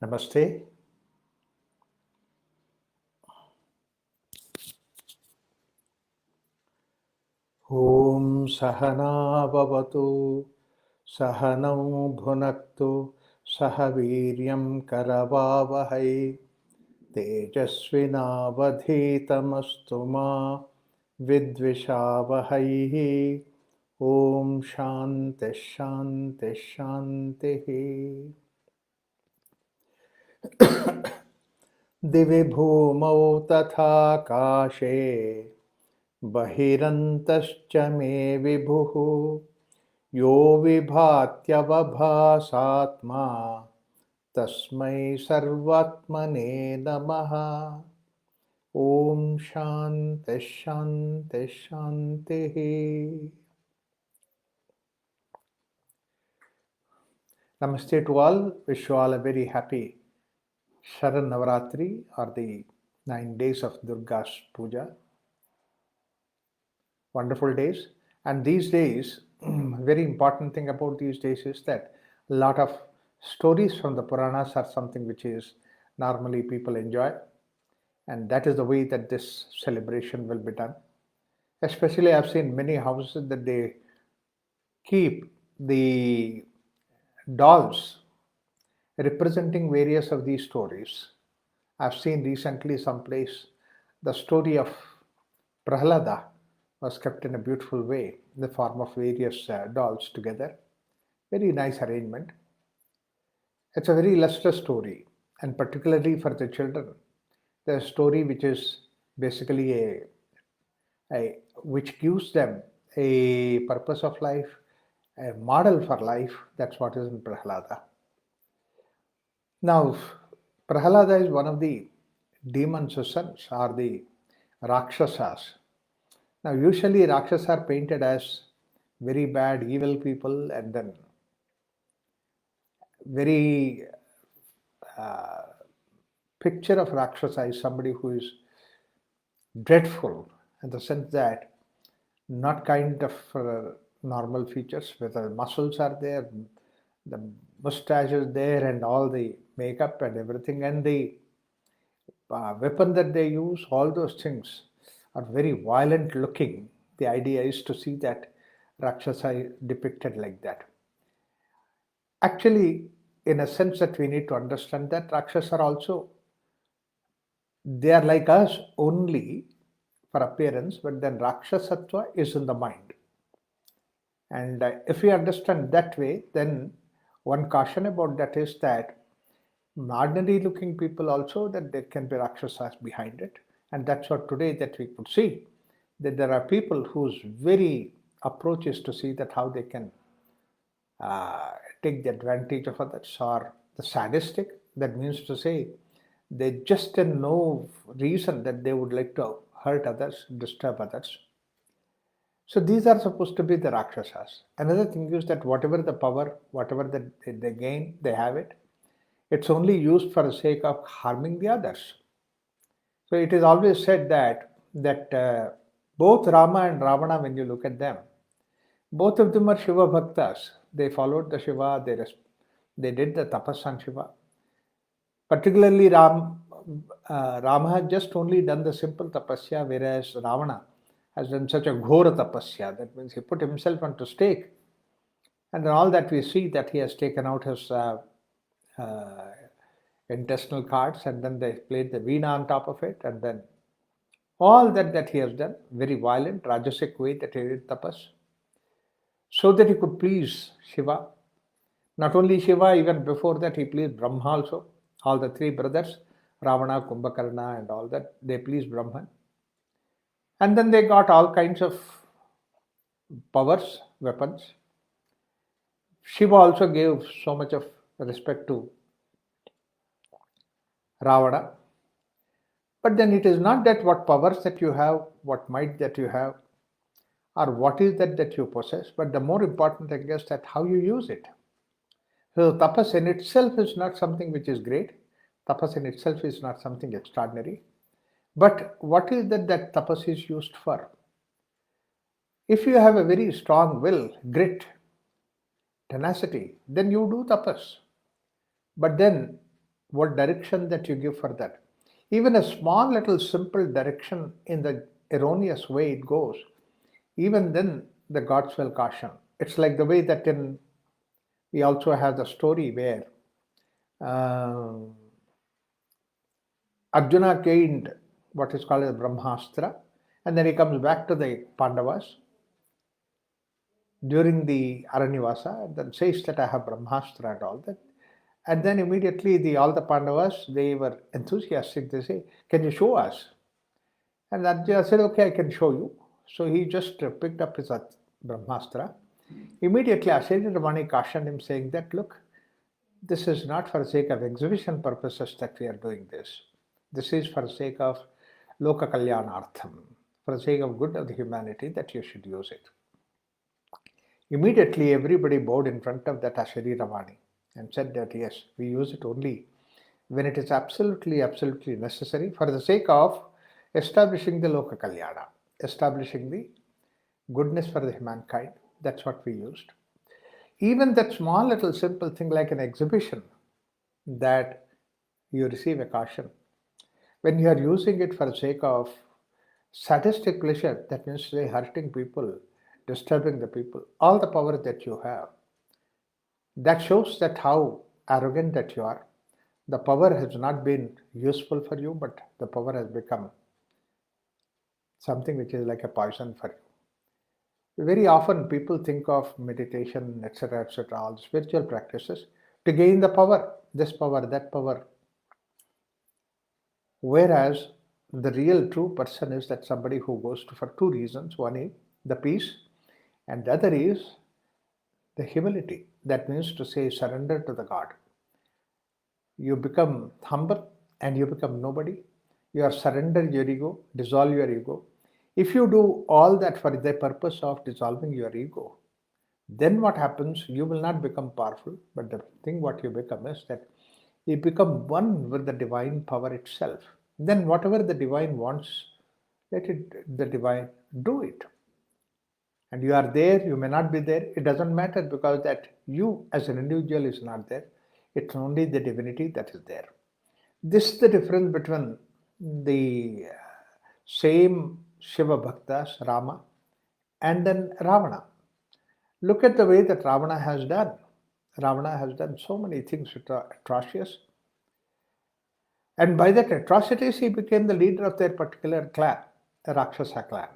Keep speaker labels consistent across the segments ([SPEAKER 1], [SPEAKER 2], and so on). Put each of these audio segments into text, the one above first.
[SPEAKER 1] Namaste. Om Sahana Bhavatu Sahanau Bhunaktu Sahaviryam Karavavahai Tejasvinavadhitamastu ma Vidvishavahai. Om Shanti Shanti Shanti. दिवि भूमौ तथा काशे बहिरन्तश्च मे विभुः यो विभात्यवभासात्मा तस्मै सर्वात्मने नमः. ॐ शान्तिः शान्तिः शान्तिः. Namaste to all. Wish you all a very happy Sharan Navaratri, or the 9 days of Durga's Puja. Wonderful days. And these days, very important thing about these days is that a lot of stories from the Puranas are something which is normally people enjoy. And that is the way that this celebration will be done. Especially I've seen many houses that they keep the dolls representing various of these stories. I've seen recently someplace the story of Prahlada was kept in a beautiful way in the form of various dolls together. Very nice arrangement. It's a very lustrous story, and particularly for the children, the story which is basically which gives them a purpose of life, a model for life. That's what is in Prahlada. Now, Prahlada is one of the demons' sons, or the Rakshasas. Now, usually Rakshasas are painted as very bad, evil people, and then very picture of Rakshasa is somebody who is dreadful in the sense that not kind of normal features, whether muscles are there, the mustache is there, and all the makeup and everything, and the weapon that they use, all those things are very violent looking. The idea is to see that Rakshasa is depicted like that. Actually, in a sense that we need to understand that Rakshasa are also, they are like us only for appearance, but then Rakshasatva is in the mind. And if we understand that way, then one caution about that is that ordinary looking people also, that there can be Rakshasas behind it. And that's what today that we could see, that there are people whose very approach is to see that how they can take the advantage of others, or the sadistic. That means to say, they just have no reason that they would like to hurt others, disturb others. So these are supposed to be the Rakshasas. Another thing is that whatever the power, whatever they gain, they have it. It's only used for the sake of harming the others. So it is always said that both Rama and Ravana, when you look at them, both of them are Shiva Bhaktas. They followed the Shiva, they did the tapas on Shiva. Particularly Rama had just only done the simple tapasya, whereas Ravana has done such a ghora tapasya. That means he put himself onto stake. And then all that we see that he has taken out his intestinal cards, and then they played the veena on top of it, and then all that he has done, very violent, rajasic way that he did tapas, so that he could please Shiva. Not only Shiva, even before that he pleased Brahma also. All the three brothers, Ravana, Kumbhakarna and all that, they pleased Brahman. And then they got all kinds of powers, weapons. Shiva also gave so much of respect to Ravana. But then it is not that what powers that you have, what might that you have, or what is that you possess, but the more important thing is that how you use it. So tapas in itself is not something which is great. Tapas in itself is not something extraordinary. But what is that tapas is used for? If you have a very strong will, grit, tenacity, then you do tapas. But then what direction that you give for that. Even a small little simple direction in the erroneous way it goes, even then the gods will caution. It's like the way that in we also have the story where uh, Arjuna gained what is called a Brahmastra, and then he comes back to the Pandavas during the Aranyavasa, and then says that I have Brahmastra and all that. And then immediately all the Pandavas, they were enthusiastic. They say, "Can you show us?" And Arjuna said, "Okay, I can show you." So he just picked up his Brahmastra. Immediately, Asheri Ramani cautioned him, saying that, "Look, this is not for the sake of exhibition purposes that we are doing this. This is for the sake of Loka Kalyanartham, for the sake of good of the humanity that you should use it." Immediately, everybody bowed in front of that Asheri Ramani and said that yes, we use it only when it is absolutely, absolutely necessary for the sake of establishing the Loka Kalyana, establishing the goodness for the mankind. That's what we used. Even that small little simple thing like an exhibition, that you receive a caution. When you are using it for the sake of sadistic pleasure, that means say hurting people, disturbing the people, all the power that you have, that shows that how arrogant that you are. The power has not been useful for you, but the power has become something which is like a poison for you. Very often people think of meditation, etc., all spiritual practices to gain the power, this power, that power. Whereas the real true person is that somebody who goes to for two reasons. One is the peace, and the other is the humility. That means to say surrender to the God. You become humble and you become nobody. You are surrender your ego, dissolve your ego. If you do all that for the purpose of dissolving your ego, then what happens? You will not become powerful, but the thing what you become is that you become one with the divine power itself. Then whatever the divine wants, let it the divine do it. And you are there, you may not be there, it doesn't matter, because that you as an individual is not there. It's only the divinity that is there. This is the difference between the same Shiva Bhaktas, Rama, and then Ravana. Look at the way that Ravana has done. Ravana has done so many things which are atrocious. And by that atrocities, he became the leader of their particular clan, the Rakshasa clan.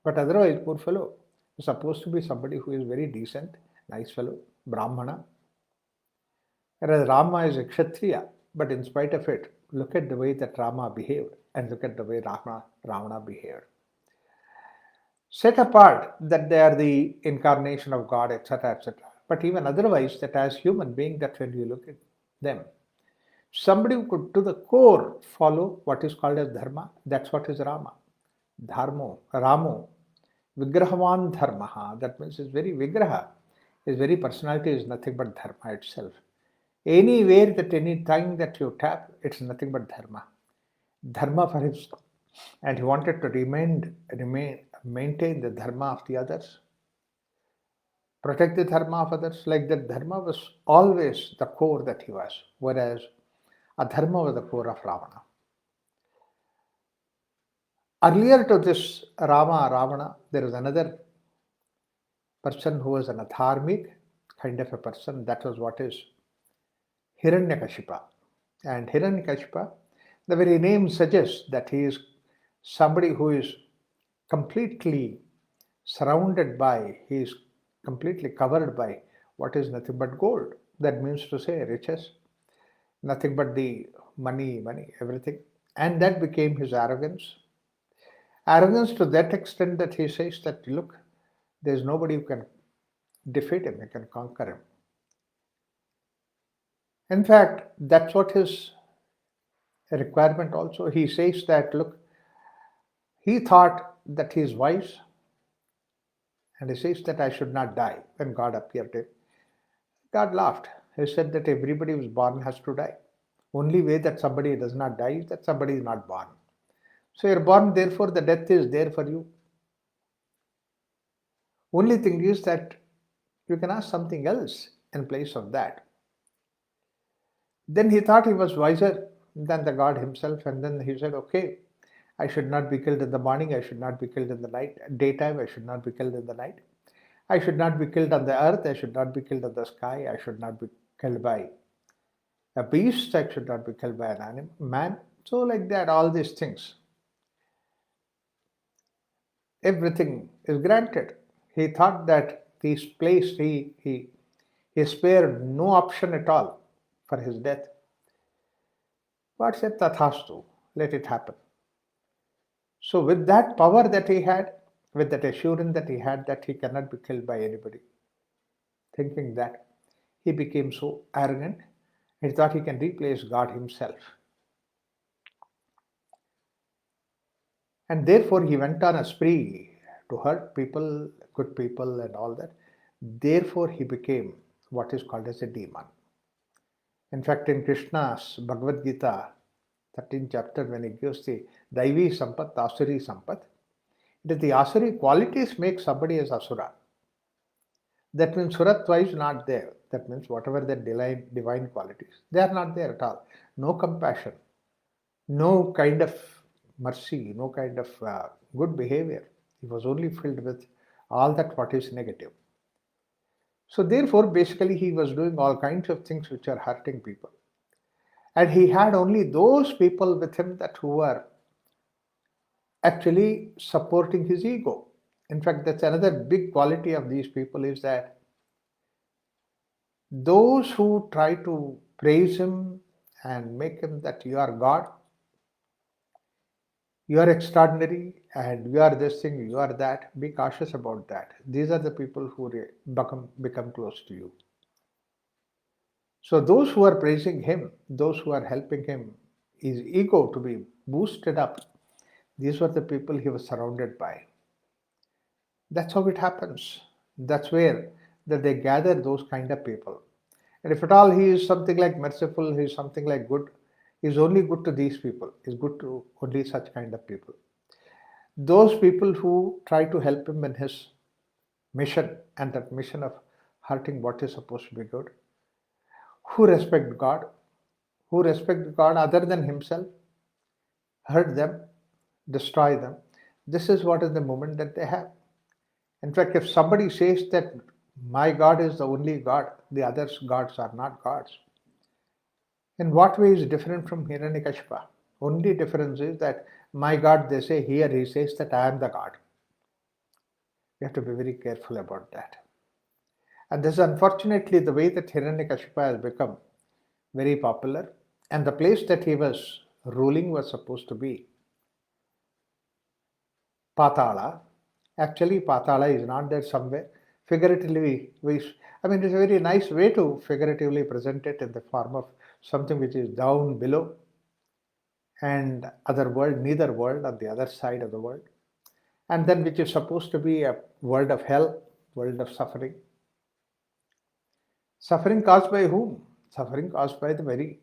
[SPEAKER 1] But otherwise, poor fellow, is supposed to be somebody who is very decent, nice fellow, Brahmana. Whereas Rama is a Kshatriya. But in spite of it, look at the way that Rama behaved and look at the way Ravana behaved. Set apart that they are the incarnation of God, etc., etc. But even otherwise, that as human being, that when you look at them, somebody who could to the core follow what is called as dharma, that's what is Rama. Dharmo, Ramo, Vigrahavan Dharmaha, that means his very Vigraha, his very personality is nothing but Dharma itself. Anywhere that any time that you tap, it's nothing but Dharma. Dharma for himself. And he wanted to maintain the Dharma of the others, protect the Dharma of others. Like that, Dharma was always the core that he was, whereas Adharma was the core of Ravana. Earlier to this Ravana, there was another person who was an adharmic kind of a person. That was what is Hiranyakashipa. And Hiranyakashipa, the very name suggests that he is somebody who is completely surrounded by, he is completely covered by what is nothing but gold. That means to say riches, nothing but the money, everything. And that became his arrogance. Arrogance to that extent that he says that, look, there's nobody who can defeat him, who can conquer him. In fact, that's what his requirement also. He says that, look, he thought that he is wise, and he says that I should not die when God appeared to him. God laughed. He said that everybody who is born has to die. Only way that somebody does not die is that somebody is not born. So you're born, therefore the death is there for you. Only thing is that you can ask something else in place of that. Then he thought he was wiser than the God himself, and then he said, okay, I should not be killed in the morning, I should not be killed in the night, daytime, I should not be killed in the night. I should not be killed on the earth, I should not be killed on the sky, I should not be killed by a beast, I should not be killed by an animal, man. So like that, all these things, everything is granted. He thought that this place, he spared no option at all for his death. God said, Tathastu, let it happen. So with that power that he had, with that assurance that he had that he cannot be killed by anybody, thinking that, he became so arrogant, he thought he can replace God himself. And therefore he went on a spree to hurt people, good people and all that. Therefore he became what is called as a demon. In fact, in Krishna's Bhagavad Gita, 13th chapter, when he gives the Daivi Sampat, Asuri Sampat, it is the Asuri qualities make somebody as Asura. That means Suratva is not there. That means whatever the divine qualities, they are not there at all. No compassion, no kind of mercy, no kind of good behavior. He was only filled with all that what is negative. So therefore, basically, he was doing all kinds of things which are hurting people. And he had only those people with him that who were actually supporting his ego. In fact, that's another big quality of these people is that those who try to praise him and make him that you are God, you are extraordinary, and you are this thing, you are that, be cautious about that. These are the people who become close to you. So those who are praising him, those who are helping him, his ego to be boosted up, these were the people he was surrounded by. That's how it happens. That's where that they gather those kind of people. And if at all he is something like merciful, he is something like good, he is only good to these people, he is good to only such kind of people. Those people who try to help him in his mission, and that mission of hurting what is supposed to be good, who respect God other than himself, hurt them, destroy them. This is what is the moment that they have. In fact, if somebody says that my God is the only God, the others' gods are not gods, in what way is different from Hiranyakashipu? Only difference is that my God, they say, here he says that I am the God. You have to be very careful about that. And this is unfortunately the way that Hiranyakashipu has become very popular, and the place that he was ruling was supposed to be Patala. Actually, Patala is not there somewhere. Figuratively, it's a very nice way to figuratively present it in the form of something which is down below and other world, neither world, on the other side of the world. And then which is supposed to be a world of hell, world of suffering. Suffering caused by whom? Suffering caused by the very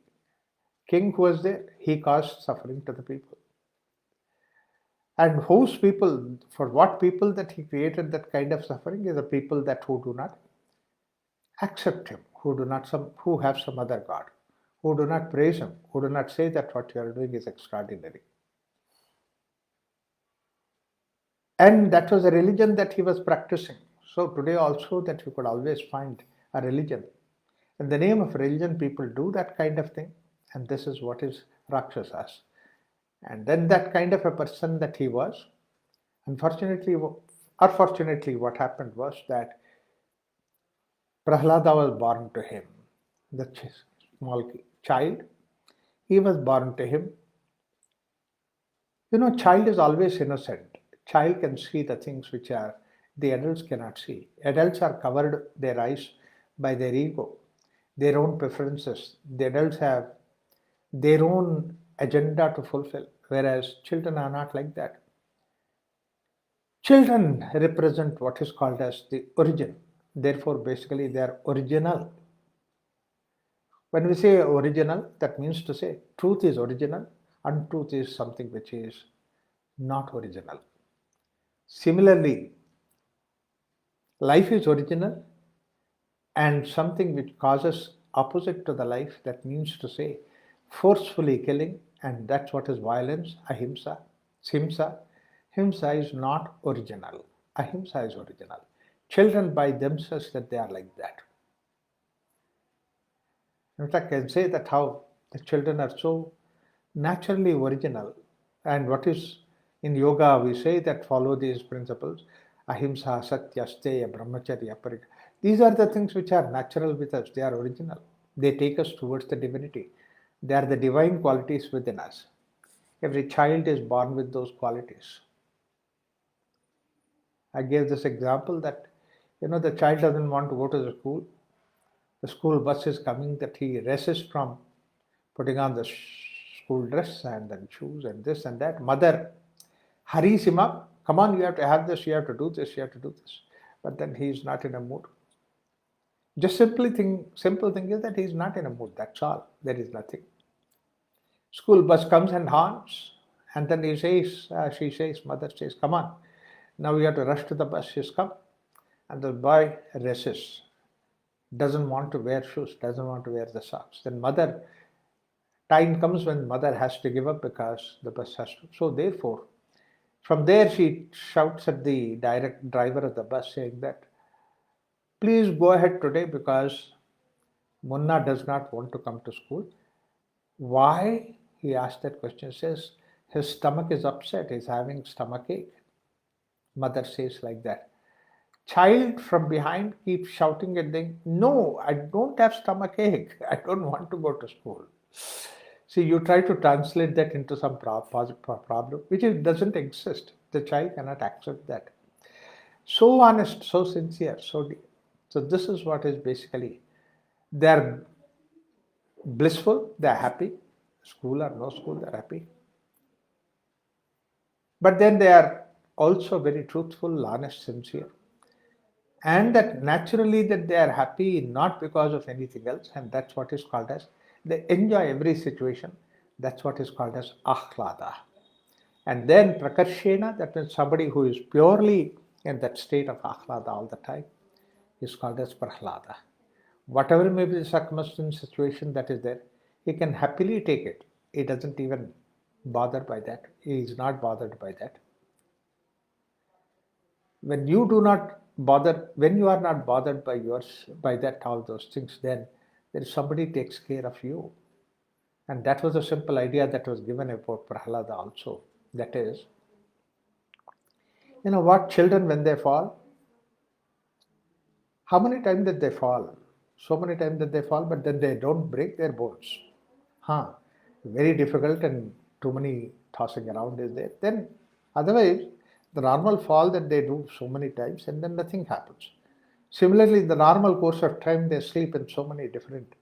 [SPEAKER 1] king who was there. He caused suffering to the people. And whose people, for what people that he created that kind of suffering is the people that who do not accept him, who have some other God, who do not praise him, who do not say that what you are doing is extraordinary. And that was a religion that he was practicing. So today also that you could always find a religion. In the name of religion, people do that kind of thing. And this is what is Rakshasas. And then that kind of a person that he was, unfortunately or fortunately, what happened was that Prahlada was born to him, the small child. He was born to him. Child is always innocent. Child can see the things which are the adults cannot see. Adults are covered their eyes by their ego, their own preferences. The adults have their own agenda to fulfill, whereas children are not like that. Children represent what is called as the origin. Therefore, basically, they are original. When we say original, that means to say truth is original, untruth is something which is not original. Similarly, life is original, and something which causes opposite to the life. That means to say, forcefully killing, and that's what is violence, ahimsa. Himsa. Himsa is not original. Ahimsa is original. Children by themselves that they are like that. In fact, I can say that how the children are so naturally original. And what is in yoga, we say that follow these principles ahimsa, satya, steya, brahmacharya, parika. These are the things which are natural with us, they are original. They take us towards the divinity. They are the divine qualities within us. Every child is born with those qualities. I gave this example that the child doesn't want to go to the school. The school bus is coming, that he resists from putting on the school dress and then shoes and this and that. Mother hurries him up. Come on, you have to have this, you have to do this, you have to do this. But then he is not in a mood. Just simple thing is that he is not in a mood. That's all. There is nothing. School bus comes and honks, and then she says, mother says, come on. Now we have to rush to the bus. She's come, and the boy resists. Doesn't want to wear shoes, doesn't want to wear the socks. Then time comes when mother has to give up because the bus has to. So therefore, from there she shouts at the driver of the bus saying that, please go ahead today because Munna does not want to come to school. Why? He asked that question. He says, his stomach is upset, he's having stomachache. Mother says like that. Child from behind keeps shouting at them, no, I don't have stomachache. I don't want to go to school. See, you try to translate that into some problem, which doesn't exist. The child cannot accept that. So honest, so sincere, so deep. So this is what is basically, they're blissful, they're happy. School or no school, they're happy. But then they are also very truthful, honest, sincere. And that naturally that they are happy not because of anything else, and that's what is called as, they enjoy every situation. That's what is called as Prahlada. And then Prakarshena, that means somebody who is purely in that state of Prahlada all the time, is called as Prahlada. Whatever may be the circumstance, situation that is there, he can happily take it. He doesn't even bother by that. He is not bothered by that. When you are not bothered by that, all those things, then there is somebody takes care of you. And that was a simple idea that was given about Prahlada also. That is, what children when they fall, how many times did they fall? So many times that they fall, but then they don't break their bones. Very difficult and too many tossing around is there. Then otherwise, the normal fall that they do so many times and then nothing happens. Similarly, in the normal course of time, they sleep in so many different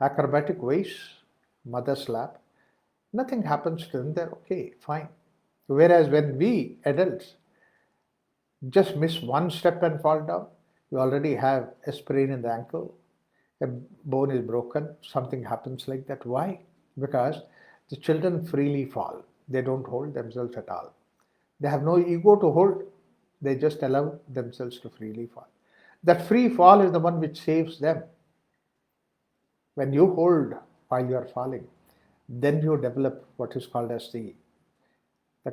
[SPEAKER 1] acrobatic ways, mother's lap. Nothing happens to them, they're okay, fine. Whereas when we adults just miss one step and fall down, you already have a sprain in the ankle, a bone is broken, something happens like that. Why? Because the children freely fall. They don't hold themselves at all. They have no ego to hold. They just allow themselves to freely fall. That free fall is the one which saves them. When you hold while you are falling, then you develop what is called as the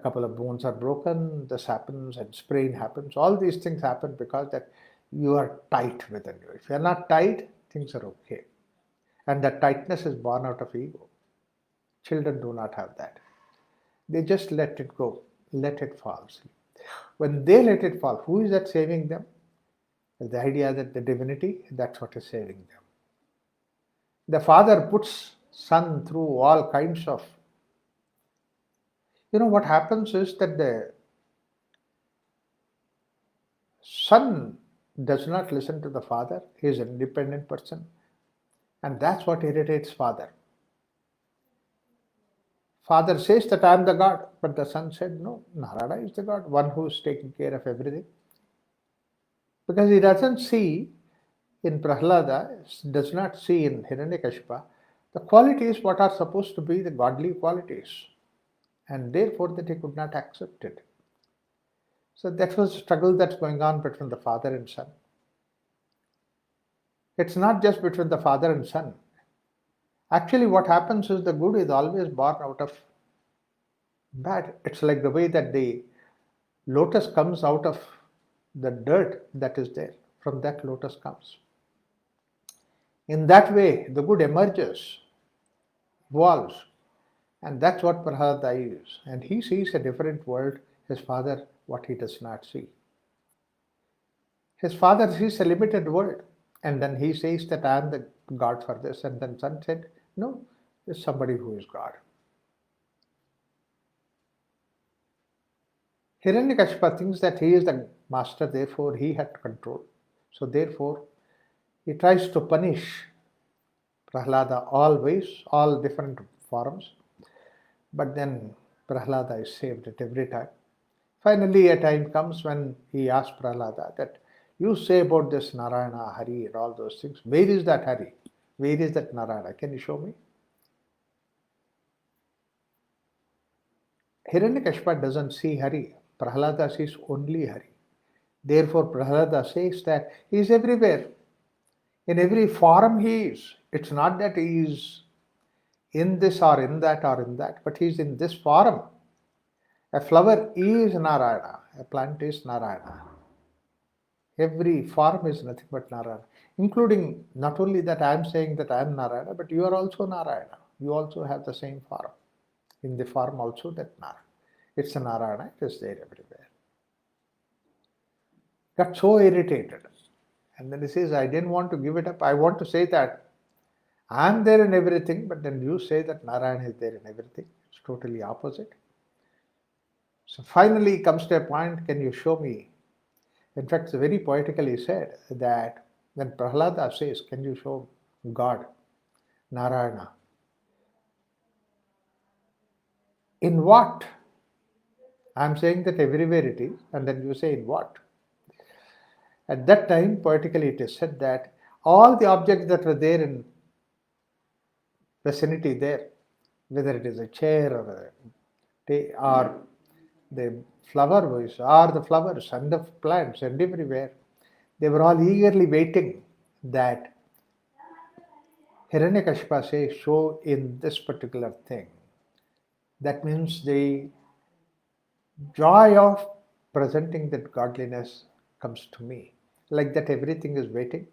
[SPEAKER 1] couple of bones are broken, this happens and sprain happens. All these things happen because that you are tight within you. If you are not tight, things are okay. And that tightness is born out of ego. Children do not have that. They just let it go, let it fall. When they let it fall, who is that saving them? The idea that the divinity, that's what is saving them. The father puts son through all kinds of, what happens is that the son does not listen to the father. He is an independent person. And that's what irritates father. Father says that I am the God, but the son said, no, Narada is the God, one who is taking care of everything. Because he doesn't see in Prahlada, does not see in Hiranyakashipa, the qualities what are supposed to be the godly qualities. And therefore that he could not accept it. So that was a struggle that's going on between the father and son. It's not just between the father and son. Actually, what happens is the good is always born out of bad. It's like the way that the lotus comes out of the dirt that is there. From that lotus comes. In that way, the good emerges, evolves, and that's what Prahlada is. And he sees a different world, his father, what he does not see. His father sees a limited world, and then he says that I am the God for this, and then son said, no, there's somebody who is God. Hiranyakashipu thinks that he is the master, therefore he had control. So therefore, he tries to punish Prahlada always, all different forms. But then Prahlada is saved at every time. Finally, a time comes when he asks Prahlada that you say about this Narayana, Hari, and all those things. Where is that Hari? Where is that Narayana? Can you show me? Hiranyakashipu doesn't see Hari. Prahlada sees only Hari. Therefore, Prahlada says that he is everywhere. In every form he is. It's not that he is in this or in that or in that, but he is in this form. A flower is Narayana. A plant is Narayana. Every form is nothing but Narayana. Including not only that I am saying that I am Narayana, but you are also Narayana. You also have the same form. In the form also that Narayana. It's a Narayana, it is there everywhere. Got so irritated. And then he says, I didn't want to give it up. I want to say that I am there in everything, but then you say that Narayana is there in everything. It's totally opposite. So finally he comes to a point, can you show me? In fact, very poetically said that when Prahlada says, can you show God, Narayana? In what? I am saying that everywhere it is, and then you say in what? At that time, poetically it is said that all the objects that were there in vicinity there, whether it is a chair or the flower vase or the flowers and the plants and everywhere, they were all eagerly waiting that Hiranyakashipu says, show in this particular thing. That means the joy of presenting that godliness comes to me. Like that everything is waiting.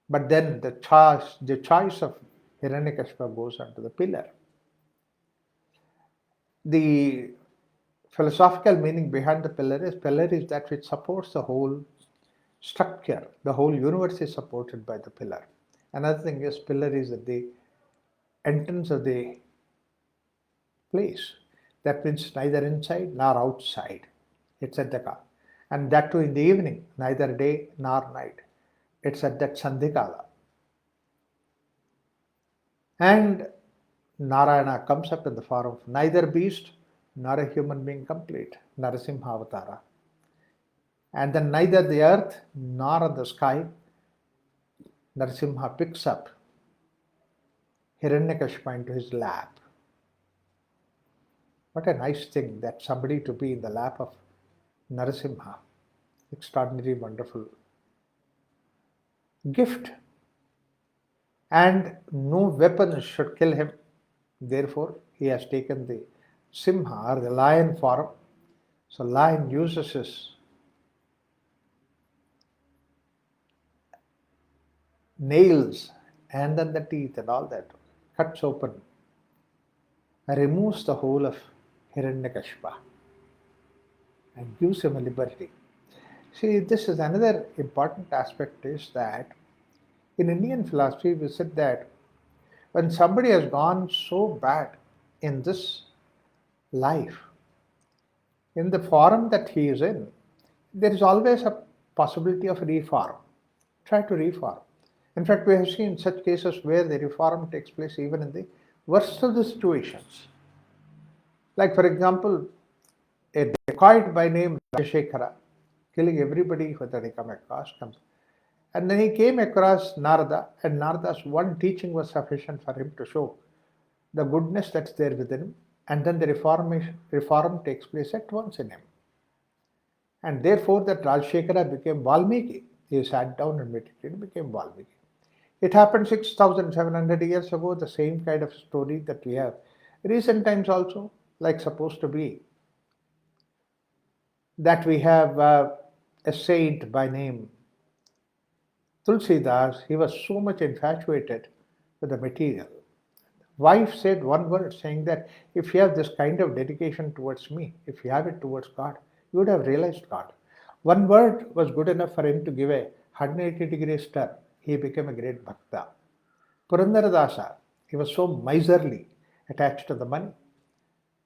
[SPEAKER 1] But then the choice of Hiranyakashipu goes onto the pillar. The philosophical meaning behind the pillar is that which supports the whole structure. The whole universe is supported by the pillar. Another thing is pillar is at the entrance of the place. That means neither inside nor outside. It's at the car. And that too in the evening, neither day nor night. It's at that Sandhikala. And Narayana comes up in the form of neither beast nor a human being complete, Narasimha Avatara. And then neither the earth nor the sky, Narasimha picks up Hiranyakashipu into his lap. What a nice thing that somebody to be in the lap of Narasimha. Extraordinary, wonderful gift. And no weapon should kill him. Therefore, he has taken the Simha or the lion form. So lion uses his nails and then the teeth and all that, cuts open, removes the whole of Hiranyakashipu and gives him a liberty. See, this is another important aspect is that in Indian philosophy we said that when somebody has gone so bad in this life, in the form that he is in, there is always a possibility of reform. Try to reform. In fact, we have seen such cases where the reform takes place even in the worst of the situations. Like, for example, a dacoit by name Rajashekara, killing everybody that he come across. And then he came across Narada, and Narada's one teaching was sufficient for him to show the goodness that's there within him, and then the reform takes place at once in him. And therefore that Rajashekara became Valmiki. He sat down and meditated and became Valmiki. It happened 6,700 years ago, the same kind of story that we have. Recent times also, like supposed to be, that we have a saint by name Tulsidas. He was so much infatuated with the material. Wife said one word saying that if you have this kind of dedication towards me, if you have it towards God, you would have realized God. One word was good enough for him to give a 180-degree turn. He became a great bhakta. Purandaradasa, he was so miserly attached to the money.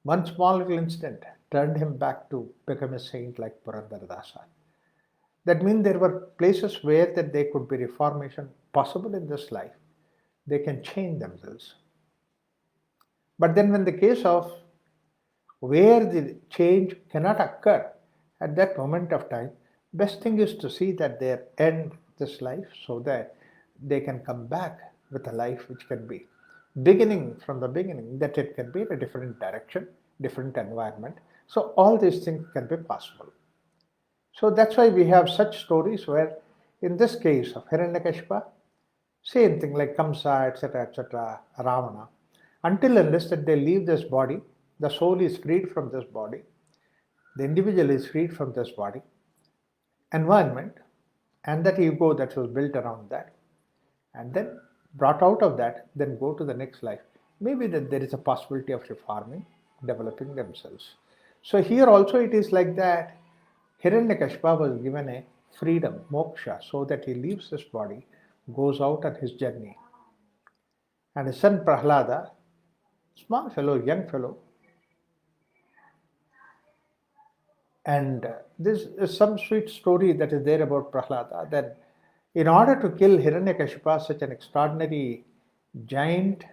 [SPEAKER 1] One small little incident turned him back to become a saint like Purandaradasa. That means there were places where that there could be reformation possible in this life. They can change themselves. But then when the case of where the change cannot occur at that moment of time, best thing is to see that they end this life so that they can come back with a life which can be beginning from the beginning, that it can be in a different direction, different environment. So all these things can be possible. So that's why we have such stories where, in this case of Hiranyakashipa, same thing like Kamsa, etc., Ravana, until unless that they leave this body, the soul is freed from this body, the individual is freed from this body, environment, and that ego that was built around that, and then brought out of that, then go to the next life. Maybe that there is a possibility of reforming, developing themselves. So here also it is like that. Hiranyakashipa was given a freedom, moksha, so that he leaves this body, goes out on his journey. And his son Prahlada, small fellow, young fellow, and this is some sweet story that is there about Prahlada, that in order to kill Hiranyakashipa, such an extraordinary giant,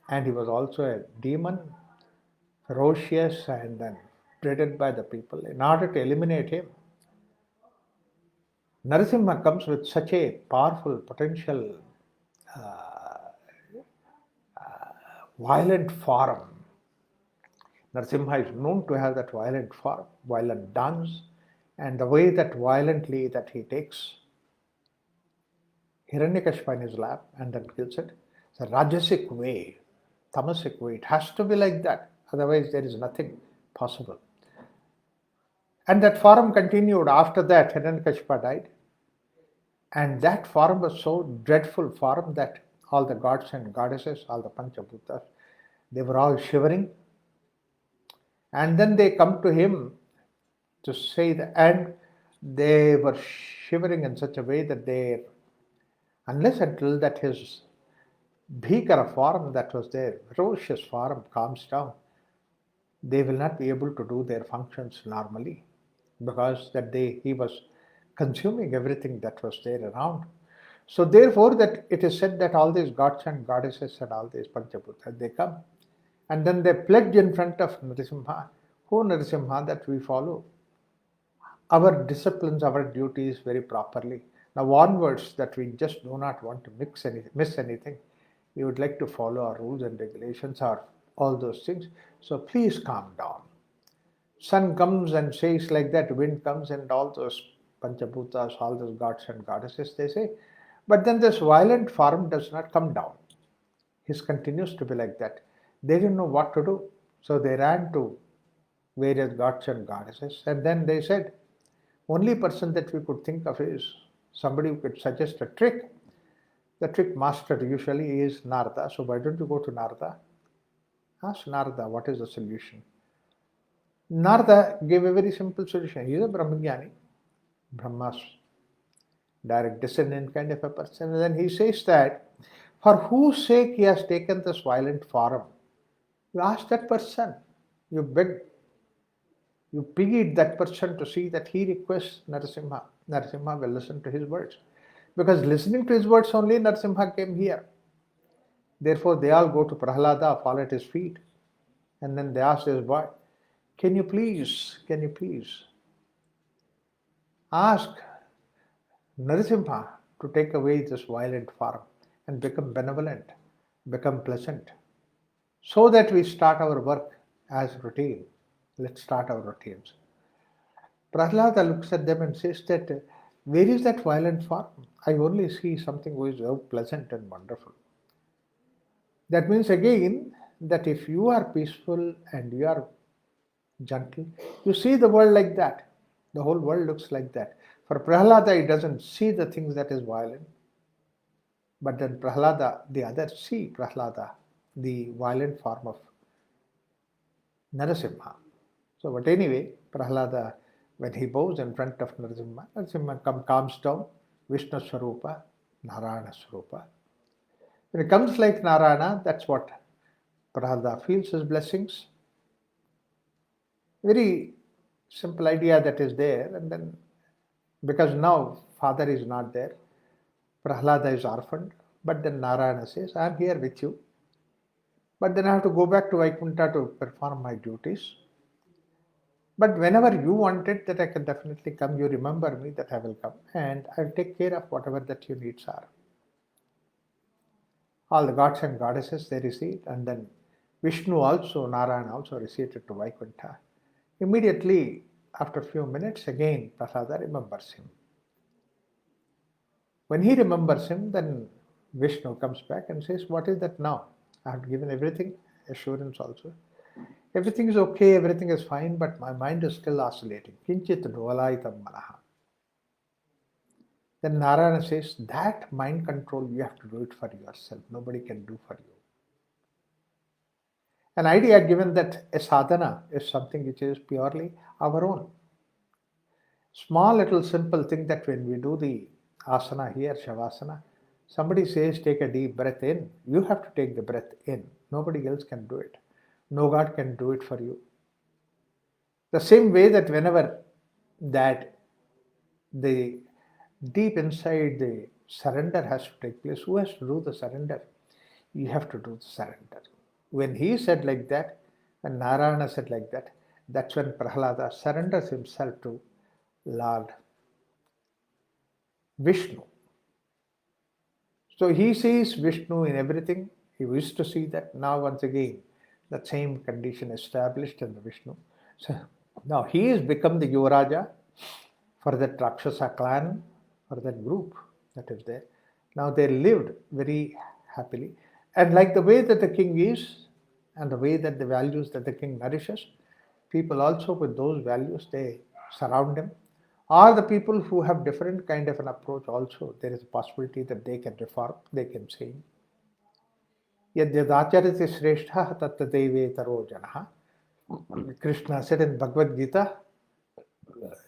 [SPEAKER 1] and he was also a demon, ferocious and then dreaded by the people, in order to eliminate him, Narasimha comes with such a powerful potential violent form. Narasimha is known to have that violent form, violent dance, and the way that violently that he takes Hiranyakashipa in his lap and then kills it. It's a rajasic way, tamasic way. It has to be like that. Otherwise, there is nothing possible. And that form continued after that. Hiranyakashipa died. And that form was so dreadful form that all the gods and goddesses, all the Panchabhutas, they were all shivering. And then they come to him to say that, and they were shivering in such a way that they, unless until that his bhikara form that was there, ferocious form calms down, they will not be able to do their functions normally, because that he was consuming everything that was there around. So therefore that it is said that all these gods and goddesses and all these Panchabhutas, they come and then they pledge in front of Narasimha, who Narasimha, that we follow our disciplines, our duties very properly. Now onwards that we just do not want to miss anything. We would like to follow our rules and regulations or all those things. So please calm down. Sun comes and says like that, wind comes and all those Panchabhutas, all those gods and goddesses, they say. But then this violent form does not come down. He continues to be like that. They didn't know what to do. So they ran to various gods and goddesses, and then they said, only person that we could think of is somebody who could suggest a trick. The trick master usually is Narada. So why don't you go to Narada? Ask Narada what is the solution. Narada gave a very simple solution. He is a Brahmajnani, Brahma's direct descendant kind of a person. And then he says that for whose sake he has taken this violent form. You ask that person, you beg, you plead that person to see that he requests Narasimha. Narasimha will listen to his words. Because listening to his words only, Narasimha came here. Therefore, they all go to Prahlada, fall at his feet. And then they ask this boy, can you please ask Narasimha to take away this violent form and become benevolent, become pleasant, so that we start our work as routine. Let's start our routines. Prahlada looks at them and says that, where is that violent form? I only see something which is so pleasant and wonderful. That means again that if you are peaceful and you are gentle, you see the world like that. The whole world looks like that. For Prahlada, he doesn't see the things that is violent, but then Prahlada, the others see Prahlada, the violent form of Narasimha. So, but anyway, Prahlada, when he bows in front of Narasimha, Narasimha calms down, Vishnu Swarupa, Narayana Swarupa. When it comes like Narayana, that's what Prahlada feels his blessings. Very simple idea that is there, and then because now father is not there, Prahlada is orphaned, but then Narayana says, I am here with you, but then I have to go back to Vaikuntha to perform my duties. But whenever you want it, that I can definitely come, you remember me, that I will come, and I'll take care of whatever that your needs are. All the gods and goddesses, they recede, and then Vishnu also, Narayana also receded to Vaikuntha. Immediately, after a few minutes, again Prahlada remembers him. When he remembers him, then Vishnu comes back and says, what is that now? I have given everything, assurance also. Everything is okay, everything is fine, but my mind is still oscillating. Kinchit dvalaitam manaha. Then Narayana says, that mind control, you have to do it for yourself. Nobody can do for you. An idea given that a sadhana is something which is purely our own. Small little simple thing that when we do the asana here, Shavasana, somebody says take a deep breath in, you have to take the breath in. Nobody else can do it. No God can do it for you. The same way that whenever that the deep inside the surrender has to take place, who has to do the surrender? You have to do the surrender. When he said like that, and Narayana said like that, that's when Prahlada surrenders himself to Lord Vishnu. So he sees Vishnu in everything. He wished to see that. Now once again, the same condition established in the Vishnu. So now he has become the Yuvaraja for that Rakshasa clan, for that group that is there. Now they lived very happily. And like the way that the king is, and the way that the values that the king nourishes, people also with those values, they surround him. Or the people who have different kind of an approach also, there is a possibility that they can reform, they can change. Yadyadacharati sreshtha tattadeve janaha. Krishna said in Bhagavad Gita,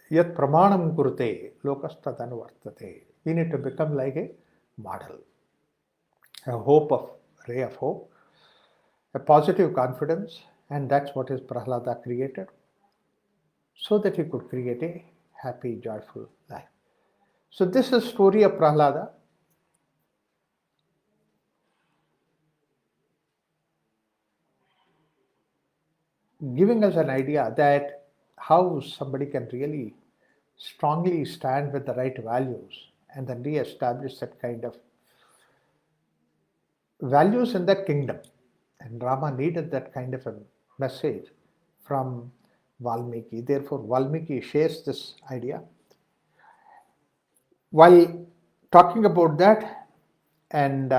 [SPEAKER 1] Yat pramanam kurute lokastatanu. We need to become like a model, a hope of, ray of hope, a positive confidence, and that's what is Prahlada created, so that he could create a happy, joyful life. So this is story of Prahlada. Giving us an idea that how somebody can really strongly stand with the right values and then re-establish that kind of values in that kingdom. And Rama needed that kind of a message from Valmiki. Therefore, Valmiki shares this idea. While talking about that, and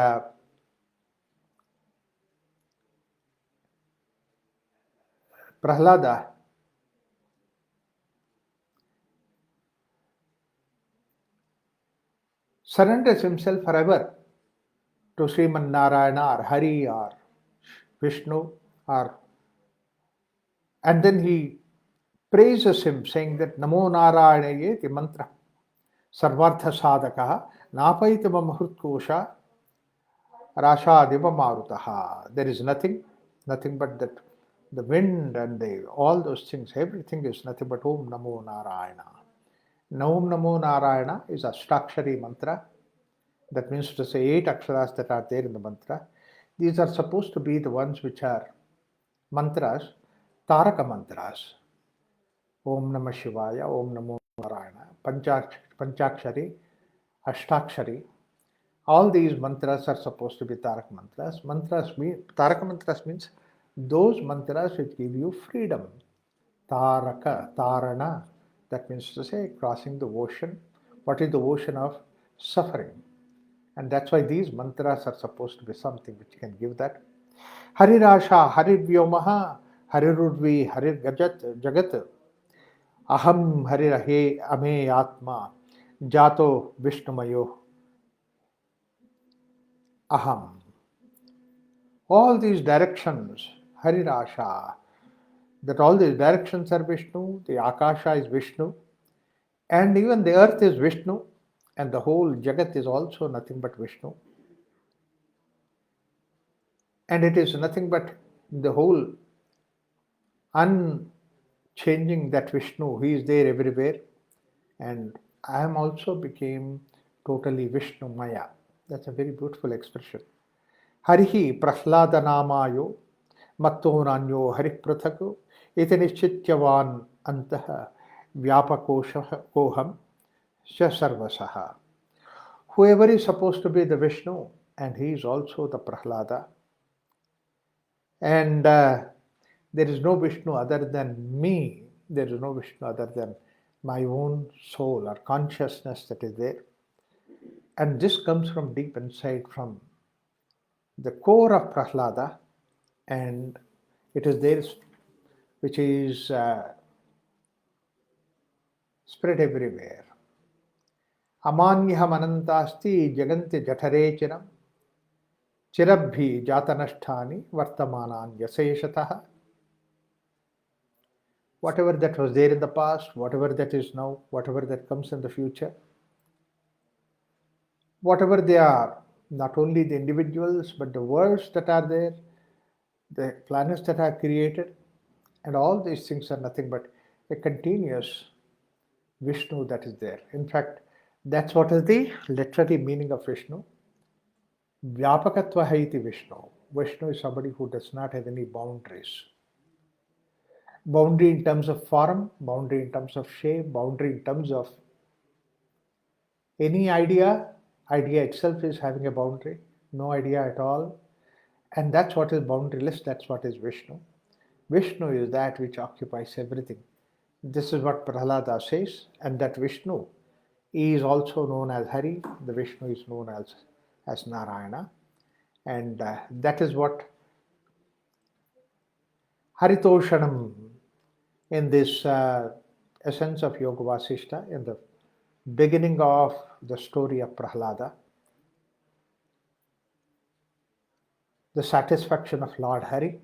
[SPEAKER 1] Prahlada surrenders himself forever to Sriman Narayana or Hari or Vishnu, or and then he praises him, saying that Namo Narayanaye the mantra Sarvartha Sadakaha Napaitama Mahrutkosha Rasha Marutaha. There is nothing but that the wind and all those things, everything is nothing but Om Namo Narayana. Om Namo Narayana is a Ashtakshari mantra. That means to say 8 aksharas that are there in the mantra. These are supposed to be the ones which are mantras, Taraka mantras. Om Namah Shivaya, Om Namo Narayana, Panchakshari, Ashtakshari. All these mantras are supposed to be Taraka mantras. Taraka mantras means those mantras which give you freedom. Taraka, Tarana, that means to say crossing the ocean. What is the ocean of suffering. And that's why these mantras are supposed to be something which can give that. Harirasha, Harirvyomaha, Harirudvi, Harir Jagat, Aham Harirahe Ame Atma, Jato Vishnumayo Aham. All these directions, Harirasha, that all these directions are Vishnu, the Akasha is Vishnu, and even the earth is Vishnu, and the whole Jagat is also nothing but Vishnu. And it is nothing but the whole unchanging that Vishnu, he is there everywhere. And I am also became totally Vishnu Maya. That's a very beautiful expression. Harihi Prahlada Namayo Matto Nanyo Harik Prathaku Iti Nischityavan Antaha Vyapakoham Sarvasaha. Whoever is supposed to be the Vishnu, and he is also the Prahlada, and there is no Vishnu other than me, there is no Vishnu other than my own soul or consciousness that is there. And this comes from deep inside, from the core of Prahlada, and it is there which is spread everywhere. Amanyaham anantasti jaganti jatarechinam chirabhi jatanasthani vartamanan yaseshataha. Whatever that was there in the past, whatever that is now, whatever that comes in the future, whatever they are, not only the individuals, but the worlds that are there, the planets that are created, and all these things are nothing but a continuous Vishnu that is there. In fact, that's what is the literary meaning of Vishnu. Vyapakatva haiti Vishnu. Vishnu is somebody who does not have any boundaries. Boundary in terms of form, boundary in terms of shape, boundary in terms of any idea. Idea itself is having a boundary, no idea at all. And that's what is boundaryless, that's what is Vishnu. Vishnu is that which occupies everything. This is what Prahlada says, and that Vishnu is also known as Hari, the Vishnu is known as Narayana. And that is what Haritoshanam in this essence of Yoga Vasishta, in the beginning of the story of Prahlada, the satisfaction of Lord Hari,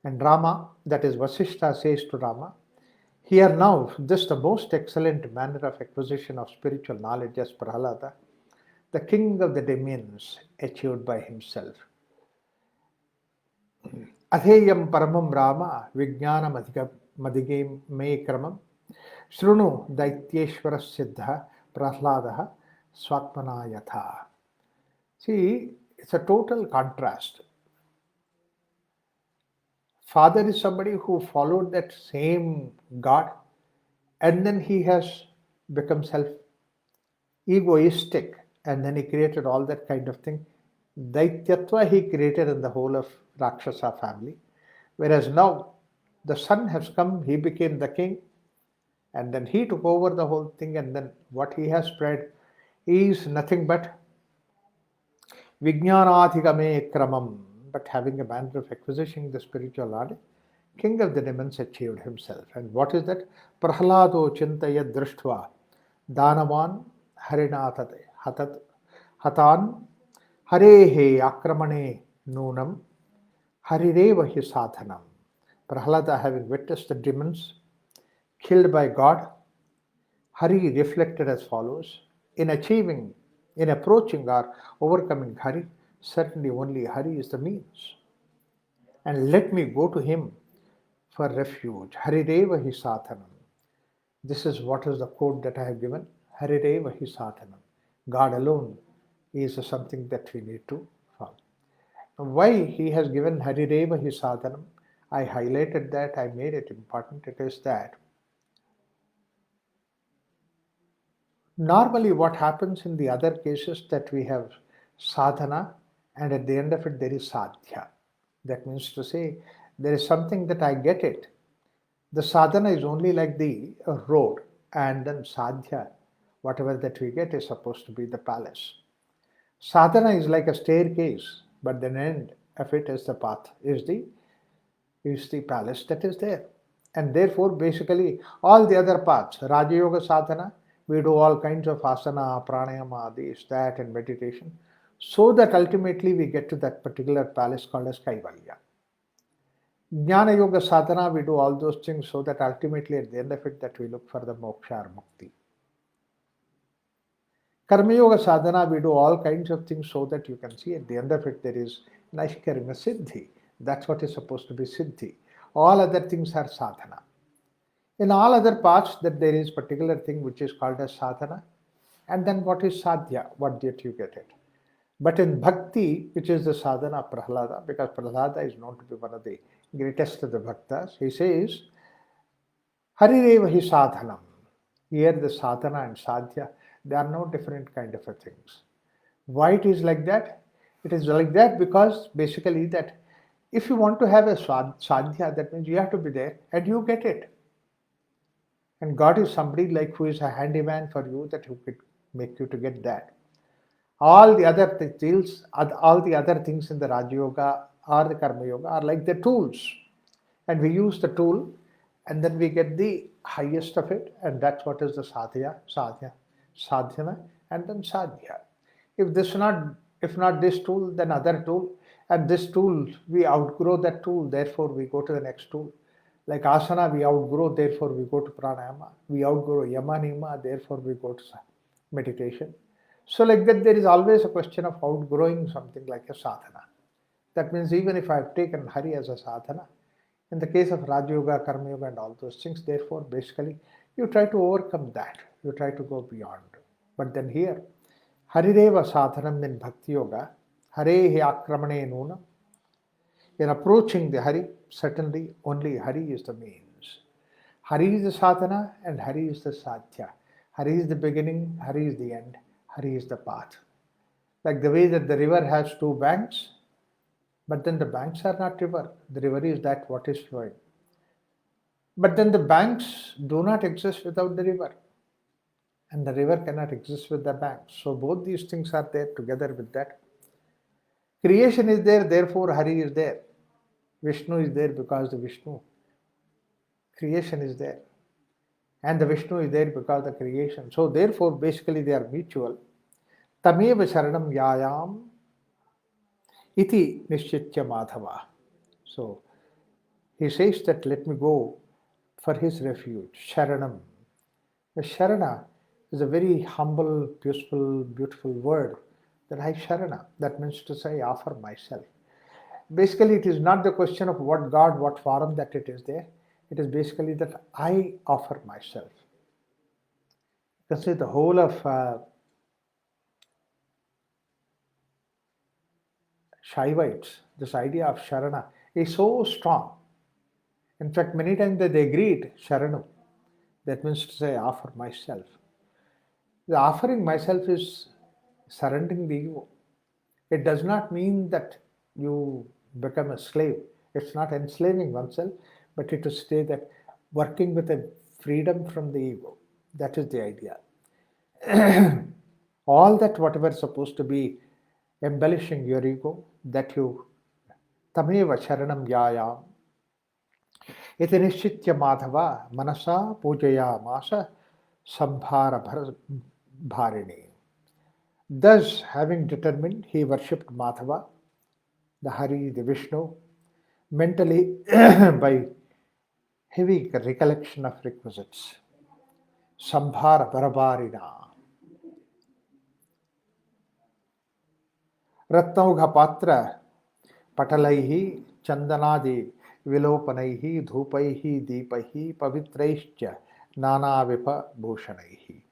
[SPEAKER 1] and Rama, that is Vasishta says to Rama, here now, this the most excellent manner of acquisition of spiritual knowledge as Prahlada, the king of the demons, achieved by himself. Adheyam paramam Rama vijnana madigam me kramam shrunu daityeshvara siddha prahladaha swatmana yatha. See, it's a total contrast. Father is somebody who followed that same God, and then he has become self-egoistic, and then he created all that kind of thing. Daityatva he created in the whole of Rakshasa family, whereas now the son has come, he became the king, and then he took over the whole thing, and then what he has spread is nothing but Vijnanathigame Kramam, but having a manner of acquisition the spiritual knowledge, king of the demons achieved himself. And what is that? Prahlado chintaya drishtva danavan harinatate hatan harehe akramane nunam harireva hi sadhanam. Prahlada, having witnessed the demons killed by God, Hari reflected as follows: in approaching or overcoming Hari, certainly only Hari is the means. And let me go to him for refuge. Harireva hi sadhanam. This is what is the quote that I have given. Harireva hi sadhanam. God alone is something that we need to follow. Why he has given Harireva hi sadhanam? I highlighted that, I made it important. It is that normally what happens in the other cases that we have sadhana, and at the end of it there is sadhya. That means to say there is something that I get it. The sadhana is only like the road, and then sadhya, whatever that we get is supposed to be the palace. Sadhana is like a staircase, but the end of it is the path, is the palace that is there. And therefore, basically, all the other paths, Raja Yoga sadhana, we do all kinds of asana, pranayama, this, that, and meditation, so that ultimately we get to that particular palace called as Kaivalya. Jnana Yoga sadhana, we do all those things so that ultimately at the end of it that we look for the moksha or mukti. Karma Yoga sadhana, we do all kinds of things so that you can see at the end of it there is Naishkarma Siddhi. That's what is supposed to be Siddhi. All other things are sadhana. In all other parts that there is particular thing which is called as sadhana, and then what is sadhya, what did you get it? But in bhakti, which is the sadhana of Prahlada, because Prahlada is known to be one of the greatest of the bhaktas, he says, Harireva hi sadhanam. Here the sadhana and sadhya, they are no different kind of a things. Why it is like that? It is like that because basically that if you want to have a sadhya, that means you have to be there and you get it. And God is somebody like who is a handyman for you that who could make you to get that. All the other things, all the other things in the Raja Yoga or the Karma Yoga are like the tools. And we use the tool and then we get the highest of it, and that's what is the sadhana, and then sadhya. If not this tool, then other tool, and this tool we outgrow that tool, therefore we go to the next tool. Like asana, we outgrow, therefore we go to pranayama. We outgrow yama niyama, therefore we go to meditation. So like that, there is always a question of outgrowing something like a sadhana. That means even if I have taken Hari as a sadhana, in the case of Raja Yoga, Karma Yoga and all those things, therefore basically you try to overcome that. You try to go beyond. But then here, Harireva sadhanam in Bhakti Yoga, Harehi akramane nunam. In approaching the Hari, certainly only Hari is the means. Hari is the sadhana and Hari is the sadhya. Hari is the beginning, Hari is the end, Hari is the path. Like the way that the river has two banks, but then the banks are not river. The river is that what is flowing. But then the banks do not exist without the river. And the river cannot exist with the banks. So both these things are there together with that. Creation is there, therefore Hari is there. Vishnu is there because the Vishnu. Creation is there. And the Vishnu is there because the creation. So therefore basically they are mutual. Tameva sharanam yayam iti nishchitya madhava. So he says that let me go for his refuge. Sharanam. The Sharana is a very humble, beautiful word. That I Sharana. That means to say offer myself. Basically, it is not the question of what God, what form that it is there. It is basically that I offer myself. You can see the whole of Shaivites, this idea of Sharana is so strong. In fact, many times they greet Sharanu. That means to say offer myself. The offering myself is surrendering the ego. It does not mean that you become a slave. It's not enslaving oneself, but it is say that working with a freedom from the ego. That is the idea. All that whatever is supposed to be embellishing your ego, that you tameva sharanam yayam iti nishchitya madhava manasa pujaya masa sambhara bharini. Thus, having determined, he worshipped Madhava, the Hari, the Vishnu, mentally by heavy recollection of requisites. Sambhara Barabarina. Ratnaugha Patra Patalaihi Chandanadi Vilopanaihi Dhupaihi Deepaihi Pavitraischa Nana Vipa Bhushanaihi.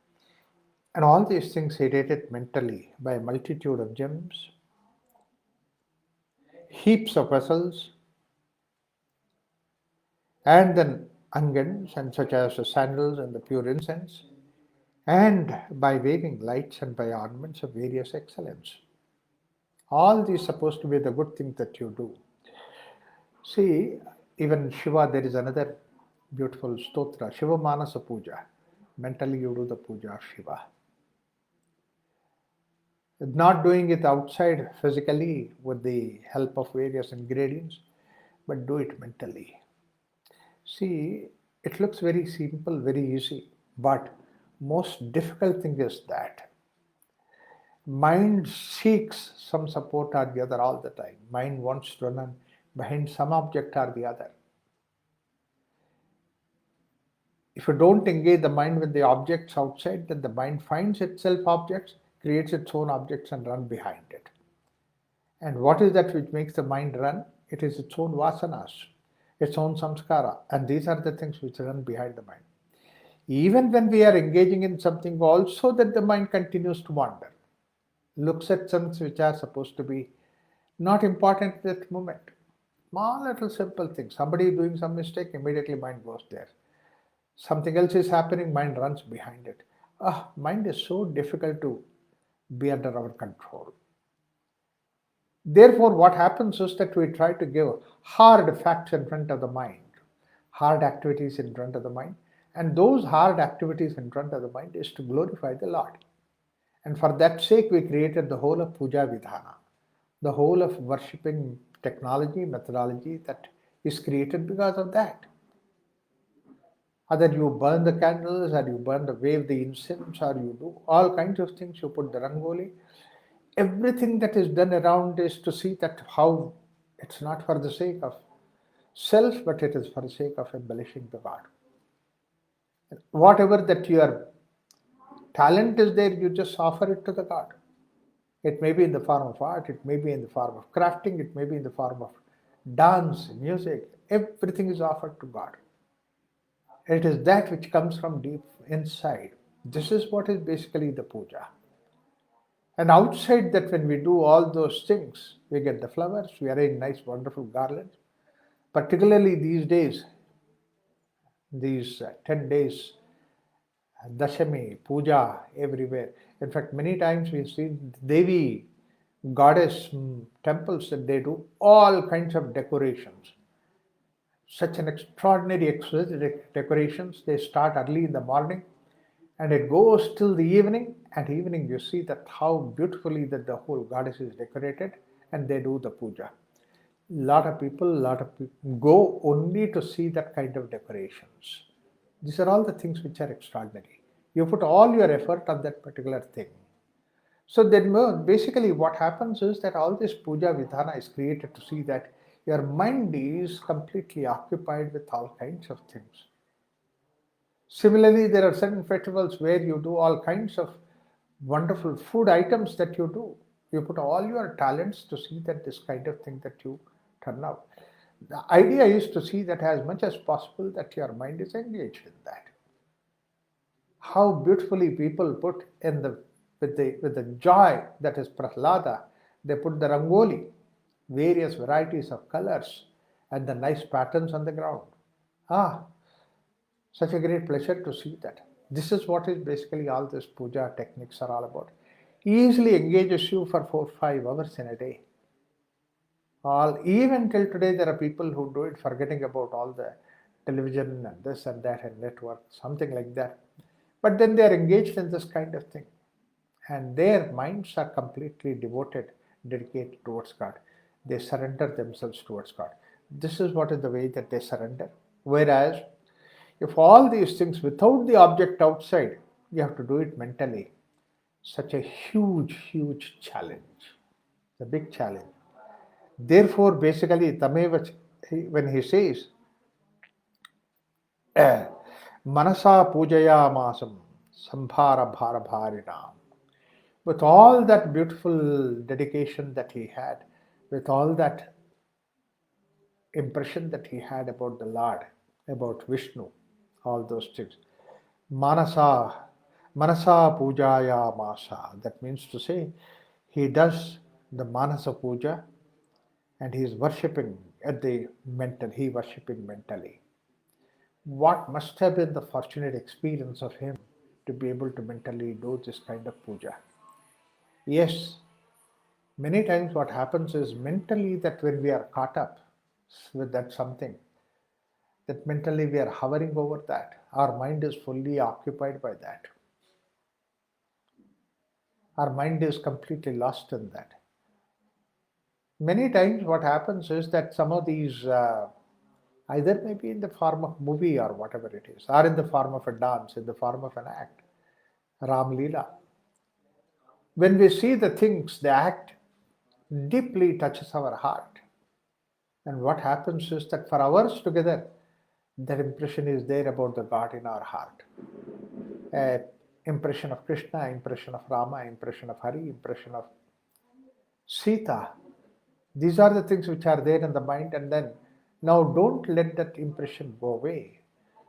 [SPEAKER 1] And all these things he did it mentally by a multitude of gems, heaps of vessels, and then angans, and such as the sandals and the pure incense, and by waving lights and by ornaments of various excellence. All these supposed to be the good things that you do. See, even Shiva, there is another beautiful stotra, Shiva Manasa Puja. Mentally you do the puja of Shiva. Not doing it outside physically with the help of various ingredients, but do it mentally. See, it looks very simple, very easy, but most difficult thing is that mind seeks some support or the other all the time. Mind wants to run behind some object or the other. If you don't engage the mind with the objects outside, then the mind finds itself objects, creates its own objects and run behind it. And what is that which makes the mind run? It is its own vasanas, its own samskara. And these are the things which run behind the mind. Even when we are engaging in something, also that the mind continues to wander, looks at things which are supposed to be not important at that moment. Small little simple things. Somebody is doing some mistake, immediately mind goes there. Something else is happening, mind runs behind it. Mind is so difficult to be under our control. Therefore, what happens is that we try to give hard facts in front of the mind, hard activities in front of the mind, and those hard activities in front of the mind is to glorify the Lord. And for that sake, we created the whole of Puja Vidhana, the whole of worshipping technology, methodology that is created because of that. Either you burn the candles, or you wave the incense, or you do all kinds of things, you put the rangoli. Everything that is done around is to see that how it's not for the sake of self, but it is for the sake of embellishing the God. Whatever that your talent is there, you just offer it to the God. It may be in the form of art, it may be in the form of crafting, it may be in the form of dance, music. Everything is offered to God. It is that which comes from deep inside. This is what is basically the puja. And outside that, when we do all those things, we get the flowers, we arrange nice, wonderful garlands. Particularly these days, these 10 days, Dashami, puja everywhere. In fact, many times we've seen Devi, goddess temples that they do all kinds of decorations. Such an extraordinary exquisite decorations. They start early in the morning and it goes till the evening. And evening you see that how beautifully that the whole goddess is decorated, and they do the puja. Lot of people go only to see that kind of decorations. These are all the things which are extraordinary. You put all your effort on that particular thing. So then basically what happens is that all this puja vidhana is created to see that your mind is completely occupied with all kinds of things. Similarly, there are certain festivals where you do all kinds of wonderful food items that you do. You put all your talents to see that this kind of thing that you turn out. The idea is to see that as much as possible that your mind is engaged in that. How beautifully people put in the with the joy that is Prahlada, they put the rangoli, various varieties of colors, and the nice patterns on the ground. Ah, such a great pleasure to see that. This is what is basically all this puja techniques are all about. Easily engages you for 4-5 hours in a day. Even till today, there are people who do it forgetting about all the television and this and that and network, something like that. But then they are engaged in this kind of thing, and their minds are completely devoted, dedicated towards God. They surrender themselves towards God. This is what is the way that they surrender. Whereas, if all these things without the object outside, you have to do it mentally. Such a huge, huge challenge. It's a big challenge. Therefore, basically, Tameva, when he says, Manasa Pujaya Masam Sambhara Bhara Bharinam, with all that beautiful dedication that he had, with all that impression that he had about the Lord, about Vishnu, all those things. Manasa, Manasa Pujaya Masa. That means to say, he does the Manasa Puja and he is worshipping at the mental, he worshipping mentally. What must have been the fortunate experience of him to be able to mentally do this kind of puja? Yes, many times what happens is mentally that when we are caught up with that something, that mentally we are hovering over that, our mind is fully occupied by that. Our mind is completely lost in that. Many times what happens is that some of these, either maybe in the form of movie or whatever it is, or in the form of a dance, in the form of an act, Ram Leela. When we see the things, the act deeply touches our heart. And what happens is that for hours together, that impression is there about the God in our heart. Impression of Krishna, impression of Rama, impression of Hari, impression of Sita. These are the things which are there in the mind, and then now don't let that impression go away.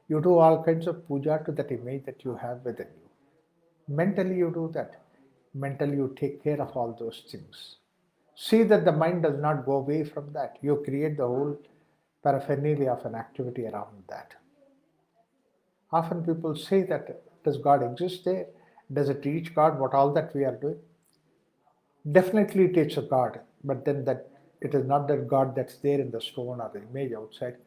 [SPEAKER 1] You do all kinds of puja to that image that you have within you. Mentally, you do that. Mentally, you take care of all those things. See that the mind does not go away from that. You create the whole paraphernalia of an activity around that. Often people say that, does God exist there? Does it reach God? What all that we are doing? Definitely it is a God, but then that it is not that God that's there in the stone or the image outside.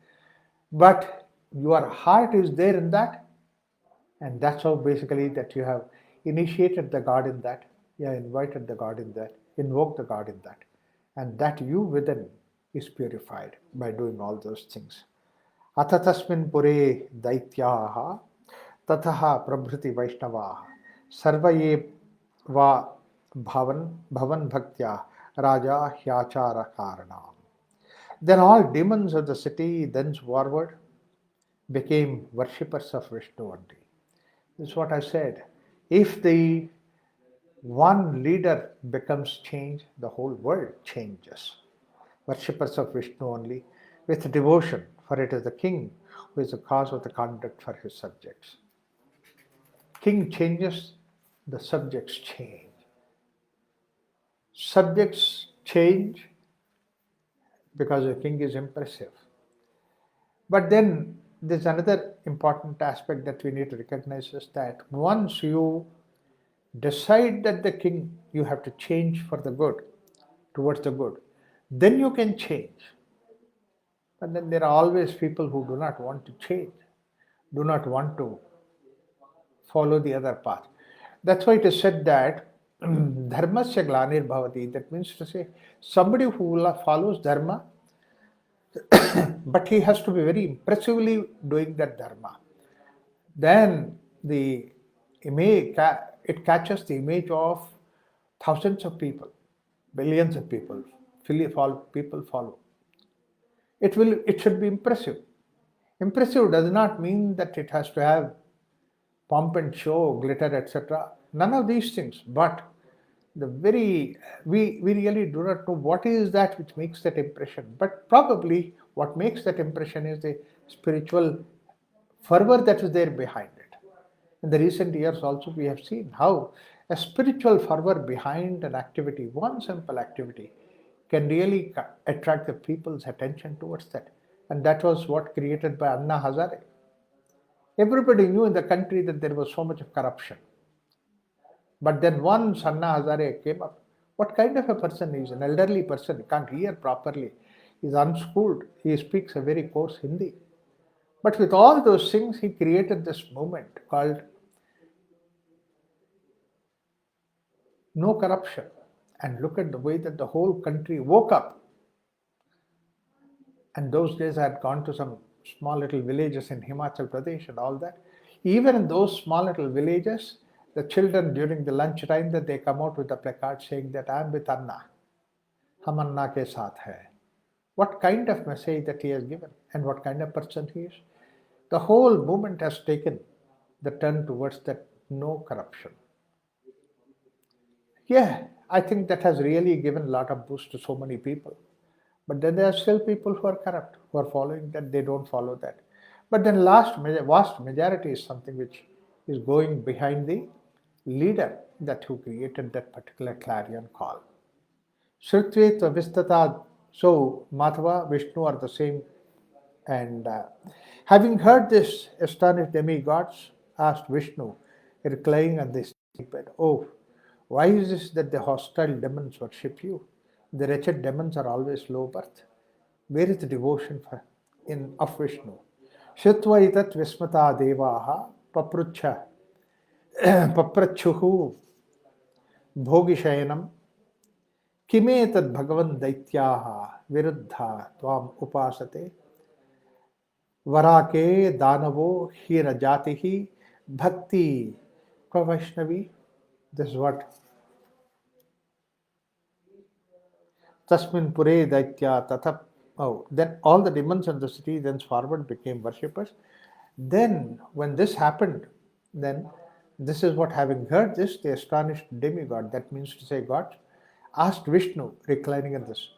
[SPEAKER 1] But your heart is there in that, and that's how basically that you have initiated the God in that, you have invited the God in that, invoked the God in that, and that you within is purified by doing all those things. Atatasmin pure daityaha tataha prabhriti vaishnavaha sarvaye va bhavan bhaktya raja hyachara karanam. Then all demons of the city thenceforward became worshippers of Vishnu only. This is what I said. If the one leader becomes changed, the whole world changes. Worshippers of Vishnu only, with devotion, for it is the king who is the cause of the conduct for his subjects. King changes, the subjects change. Subjects change because the king is impressive. But then there's another important aspect that we need to recognize is that once you decide that the king, you have to change for the good, towards the good, then you can change. But then there are always people who do not want to change, do not want to follow the other path. That's why it is said that dharmasya glanir bhavati. That means to say somebody who follows dharma, but he has to be very impressively doing that dharma. Then the image, it catches the image of thousands of people, billions of people. People follow. It should be impressive. Impressive does not mean that it has to have pomp and show, glitter, etc. None of these things. But we really do not know what is that which makes that impression. But probably what makes that impression is the spiritual fervor that is there behind it. In the recent years also we have seen how a spiritual fervor behind an activity, one simple activity, can really attract the people's attention towards that. And that was what created by Anna Hazare. Everybody knew in the country that there was so much of corruption. But then once Anna Hazare came up, what kind of a person he is? An elderly person, he can't hear properly, he is unschooled, he speaks a very coarse Hindi. But with all those things, he created this movement called No Corruption. And look at the way that the whole country woke up. And those days I had gone to some small little villages in Himachal Pradesh and all that. Even in those small little villages, the children during the lunch time that they come out with a placard saying that I am with Anna. Hum Anna ke saath hai. What kind of message that he has given and what kind of person he is. The whole movement has taken the turn towards that no corruption. Yeah, I think that has really given a lot of boost to so many people. But then there are still people who are corrupt, who are following that, they don't follow that. But then vast majority is something which is going behind the leader that who created that particular clarion call. Shrutvetva Vistata, so Madhava, Vishnu are the same. And having heard this, astonished demigods asked Vishnu, reclining on this bed, oh, why is this that the hostile demons worship you? The wretched demons are always low birth. Where is the devotion of Vishnu? Shrutva itat vismata devaha paprachuhu भोगिशयनम किमेतद् भगवन् दैत्याः विरुद्धा त्वाम उपासते वराके दानवो हीरजातिः भक्ति Vaishnavi. This is what Tasmin Pure Daitya Tatap. Oh, then all the demons in the city thenceforward became worshippers. Then, when this happened, then this is what, having heard this, the astonished demigod, that means to say God, asked Vishnu, reclining in this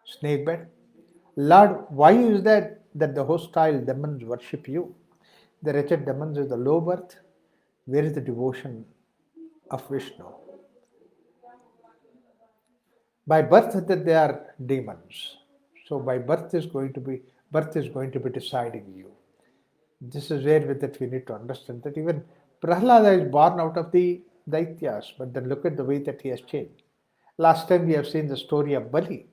[SPEAKER 1] snake bed, Lord, why is that the hostile demons worship you? The wretched demons is the low birth. Where is the devotion of Vishnu? By birth that they are demons. So by birth is going to be deciding you. This is where with that we need to understand that even Prahlada is born out of the Daityas, but then look at the way that he has changed. Last time we have seen the story of Bali,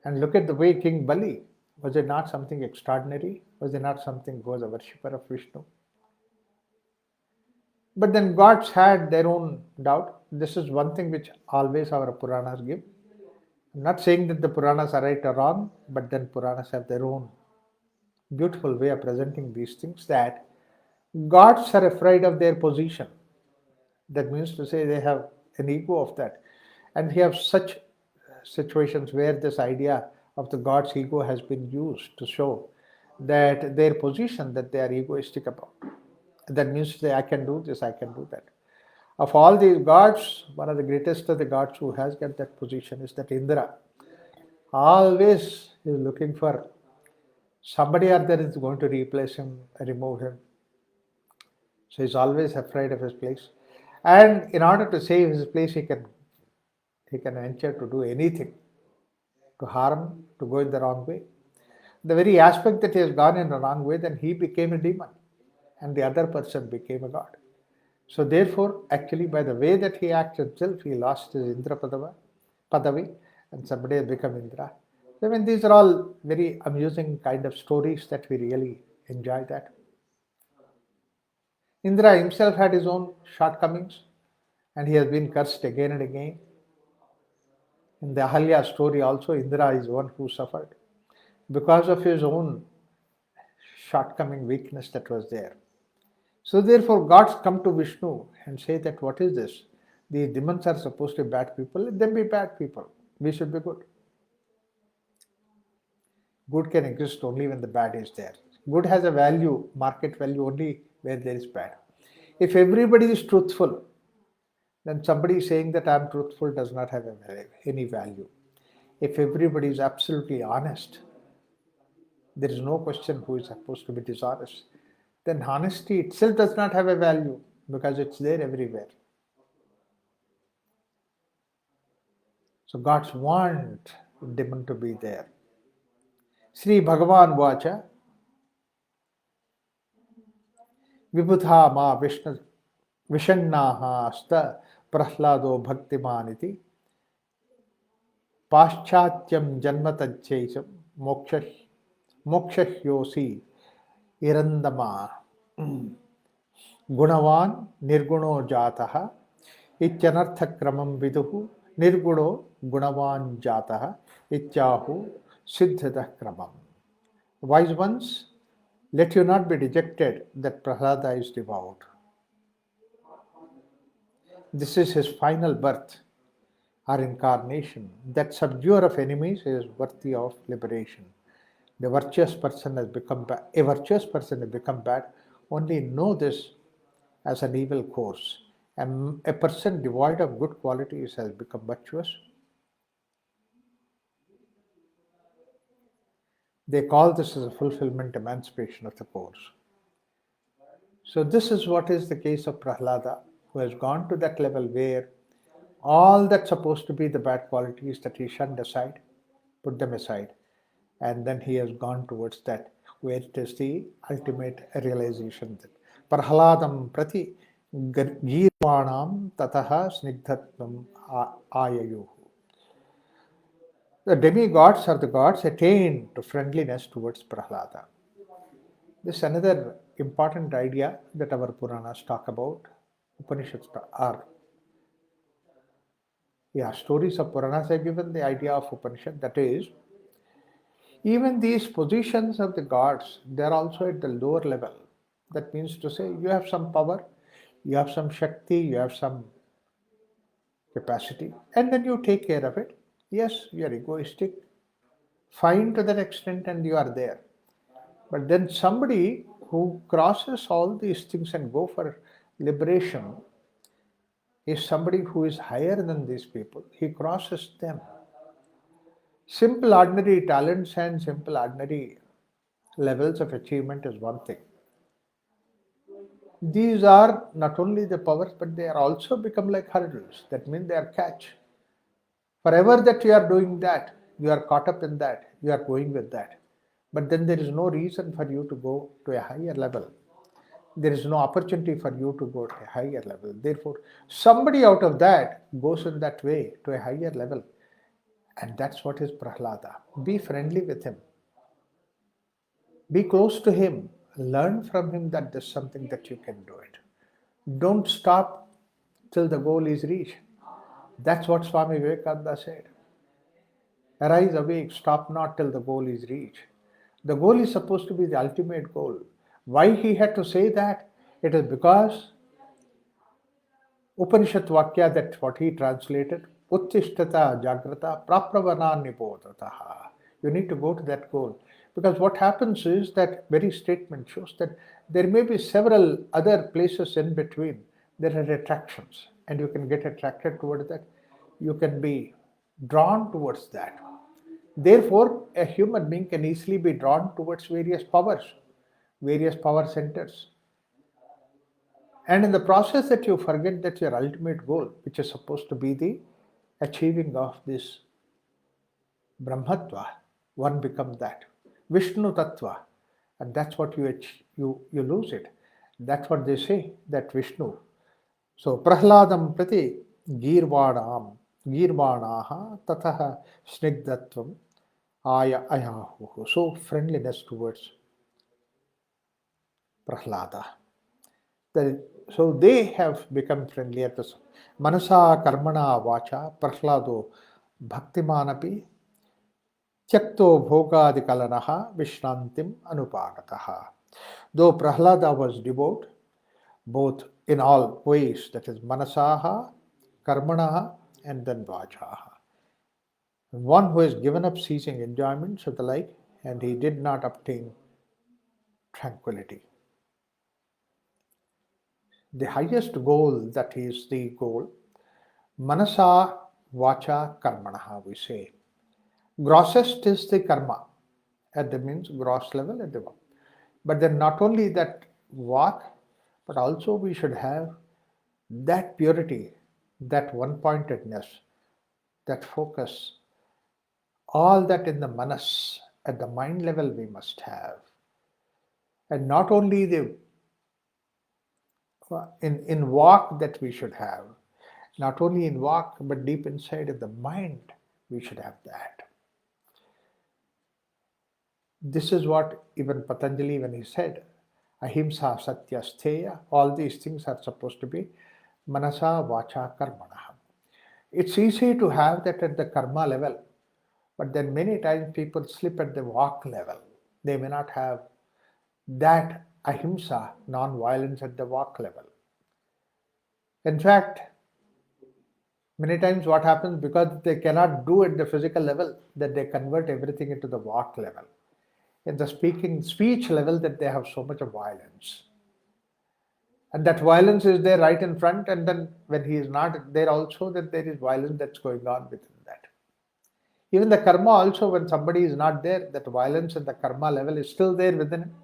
[SPEAKER 1] and look at the way King Bali, was it not something extraordinary? Was it not something who was a worshipper of Vishnu? But then gods had their own doubt. This is one thing which always our Puranas give. I'm not saying that the Puranas are right or wrong, but then Puranas have their own beautiful way of presenting these things, that gods are afraid of their position. That means to say they have an ego of that. And we have such situations where this idea of the god's ego has been used to show that their position, that they are egoistic about. That means to say, I can do this, I can do that. Of all these gods, one of the greatest of the gods who has got that position is that Indra. Always is looking for somebody or there is going to replace him, remove him. So he's always afraid of his place. And in order to save his place, he can venture to do anything, to harm, to go in the wrong way. The very aspect that he has gone in the wrong way, then he became a demon and the other person became a god. So therefore, actually by the way that he acts himself, he lost his Indra Padavi, and somebody has become Indra. So I mean, these are all very amusing kind of stories that we really enjoy that. Indra himself had his own shortcomings and he has been cursed again and again. In the Ahalya story also, Indra is one who suffered because of his own shortcoming, weakness that was there. So therefore gods come to Vishnu and say that what is this? These demons are supposed to be bad people, let them be bad people. We should be good. Good can exist only when the bad is there. Good has a value, market value only where there is bad. If everybody is truthful, then somebody saying that I am truthful does not have any value. If everybody is absolutely honest, there is no question who is supposed to be dishonest. Then honesty itself does not have a value because it's there everywhere. So gods want demon to be there. Sri Bhagavan Vacha Vibhudha ma Vishnu Vishannaha asta Prahlado Bhaktimaniti Paschatyam Janmatajchesam Mokshahyosi Irandama Gunavan Nirguno Jataha Ichanartha Kramam Viduhu Nirguno Gunavan Jataha Ichahu Siddhata Kramam. Wise ones, let you not be dejected that Prahlada is devout. This is his final birth or incarnation. That subduer of enemies is worthy of liberation. The virtuous person has become bad. A virtuous person has become bad. Only know this as an evil course. And a person devoid of good qualities has become virtuous. They call this as a fulfillment, emancipation of the course. So this is what is the case of Prahlada, who has gone to that level where all that's supposed to be the bad qualities that he shunned aside, put them aside, and then he has gone towards that where it is the ultimate realization that Prahladam prati girvanam tataha snigdhatvam ayayu. The demigods or the gods attain to friendliness towards Prahlada. This is another important idea that our Puranas talk about, Upanishads are Yeah, stories of Puranas have given the idea of Upanishad. That is, even these positions of the gods, they are also at the lower level. That means to say, you have some power, you have some Shakti, you have some capacity, and then you take care of it. Yes, you are egoistic, fine to that extent, and you are there. But then somebody who crosses all these things and go for liberation is somebody who is higher than these people. He crosses them. Simple ordinary talents and simple ordinary levels of achievement is one thing. These are not only the powers, but they are also become like hurdles. That means they are catch. Forever that you are doing that, you are caught up in that, you are going with that. But then there is no reason for you to go to a higher level. There is no opportunity for you to go to a higher level. Therefore, somebody out of that goes in that way to a higher level. And that's what is Prahlada. Be friendly with him. Be close to him. Learn from him that there's something that you can do it. Don't stop till the goal is reached. That's what Swami Vivekananda said. Arise, awake, stop not till the goal is reached. The goal is supposed to be the ultimate goal. Why he had to say that? It is because Upanishad Vakya, that what he translated, Uttishtata Jagrata Prapravana Nibodhataha. You need to go to that goal. Because what happens is that very statement shows that there may be several other places in between. There are attractions, and you can get attracted towards that. You can be drawn towards that. Therefore, a human being can easily be drawn towards various power centers. And in the process that you forget that your ultimate goal, which is supposed to be the achieving of this Brahmatva, one becomes that. Vishnu Tattva. And that's what you lose it. That's what they say, that Vishnu. So Prahladam prati girvanaha tataha snigdatvam ayahu. So friendliness towards Prahlada. So they have become friendly at this. Manasa karmana vacha prahlado bhaktimanapi tyakto bhogadikalanah vishrantim anupagataha. Though Prahlada was devout, both in all ways, that is manasaha, karmanaha, and then vachaha. One who has given up seizing enjoyments of the like, and he did not obtain tranquility. The highest goal, that is the goal, manasa, vacha, karmanaha, we say. Grossest is the karma, at the means gross level at the one. But then not only that walk, but also we should have that purity, that one-pointedness, that focus, all that in the manas, at the mind level we must have. And not only the in walk that we should have, not only in walk, but deep inside of the mind, we should have that. This is what even Patanjali, when he said, Ahimsa, Satya, Steya, all these things are supposed to be manasa, vacha, karmana. It's easy to have that at the karma level, but then many times people slip at the walk level. They may not have that ahimsa, non-violence at the walk level. In fact, many times what happens, because they cannot do at the physical level, that they convert everything into the walk level. In the speech level, that they have so much of violence. And that violence is there right in front, and then when he is not there also, that there is violence that's going on within that. Even the karma also, when somebody is not there, that violence at the karma level is still there within him,